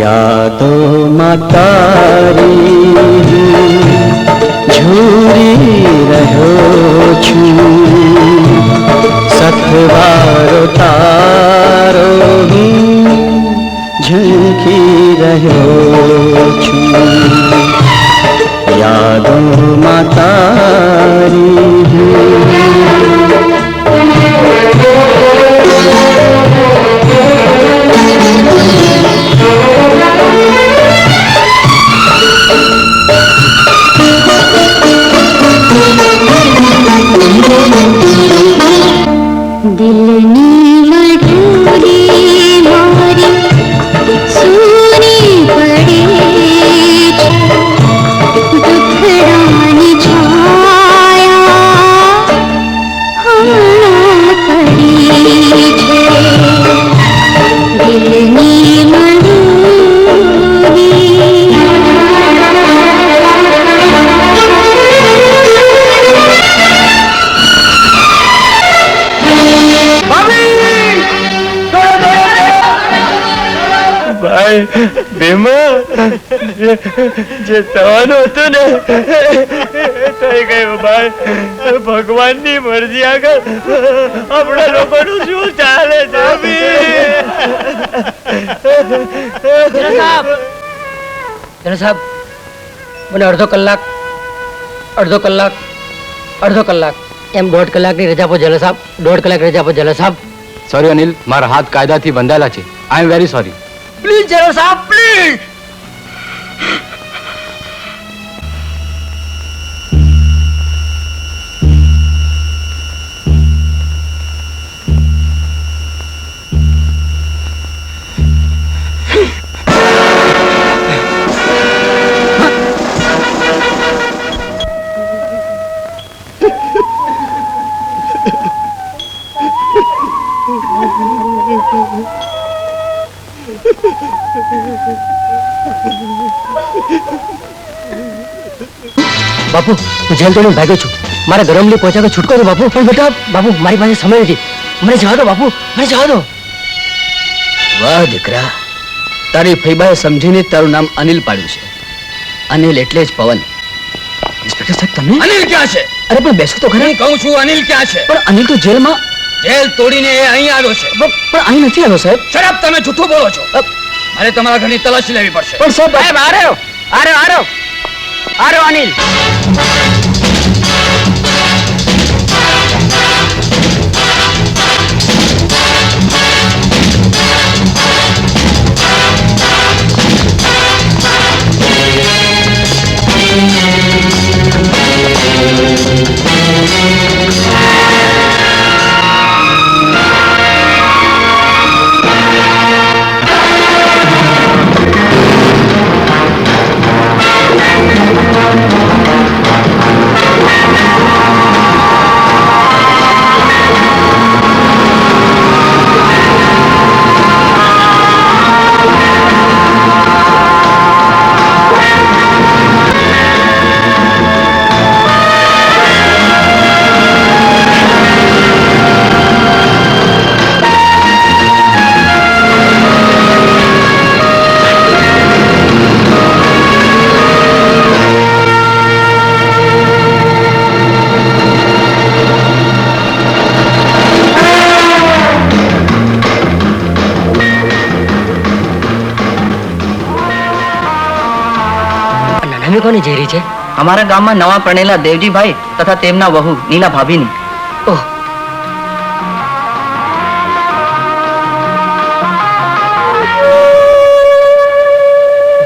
યાદોમાં તારી ઝૂરી રહ્યો છું, સથવારો તારો ઝંખી રહ્યો છું. યાદોમાં તારી દિલની મઢુલી મારી સૂની પડી છે, દુખડાની છાયા હમણાં પડી છે. દિલની ભાઈ ભીમા, જે થવાનું હતું ને થઈ ગયું ભાઈ. ભગવાનની મરજી આગળ આપણા લોકોનું શું ચાલે છે? જણા સાહેબ, મને અડધો કલાક એમ 1.5 કલાકની રજા આપો જલા સાહેબ. 1.5 કલાક રજા આપો જલા સાહેબ. સોરી અનિલ, મારા હાથ કાયદાથી બંધાયેલા છે. આઈ એમ વેરી સોરી. પ્લીઝ જલા સાહેબ, પ્લીઝ. બાપુ, હું જેલ તોડીને ભાગ્યો છું. મારે ગરમલી પહોંચાડો છૂટકો છે બાપુ. પણ બેટા બાપુ, મારી પાસે સમય નથી. મને જવા દો બાપુ, મને જવા દો. વાહ દીકરા, તારી ફૈબાએ સમજીને તારું નામ અનિલ પાડ્યું છે. અનિલ એટલે જ પવન. ઇન્સ્પેક્ટર સાહેબ, તમે અનિલ ક્યાં છે? અરે પણ બેસો તો ખરા. હું કહું છું અનિલ ક્યાં છે? પણ અનિલ તો જેલમાં. જેલ તોડીને એ અહીં આવ્યો છે. પણ અહીં નથી આવ્યો સાહેબ. શરાબ, તમે જૂઠું બોલો છો. અરે તમારા ઘરની તલાશી લેવી પડશે. પણ સાહેબ, આર્યો અનિલ. કોની ઝેરી છે? અમારા ગામમાં નવા પરણેલા દેવજીભાઈ તથા તેમના વહુ નીલા ભાભીની. ઓહ,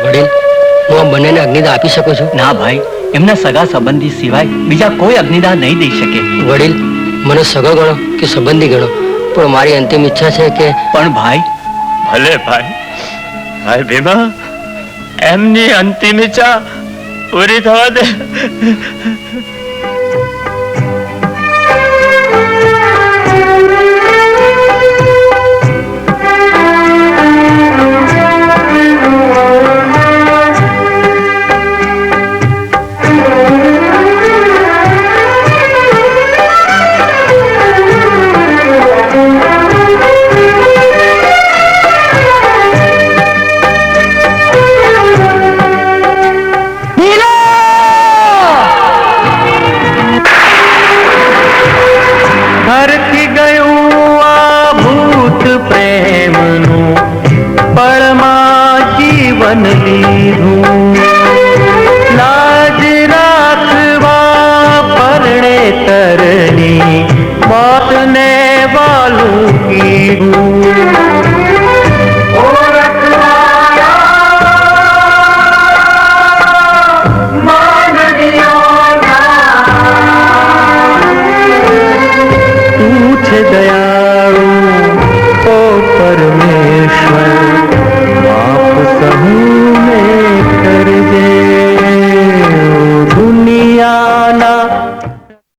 વડીલ, હું આ બંનેને અગ્નિદાન આપી શકું છું? ના ભાઈ, એમના સગા સંબંધી સિવાય બીજા કોઈ અગ્નિદાન નહીં દઈ શકે. વડીલ, મને સગો ગણો કે સંબંધી ગણો, પણ મારી અંતિમ ઈચ્છા છે કે... પણ ભાઈ... ભલે ભાઈ. ભાઈ ભીમા, એમની અંતિમ ઈચ્છા પૂરી થવા દે.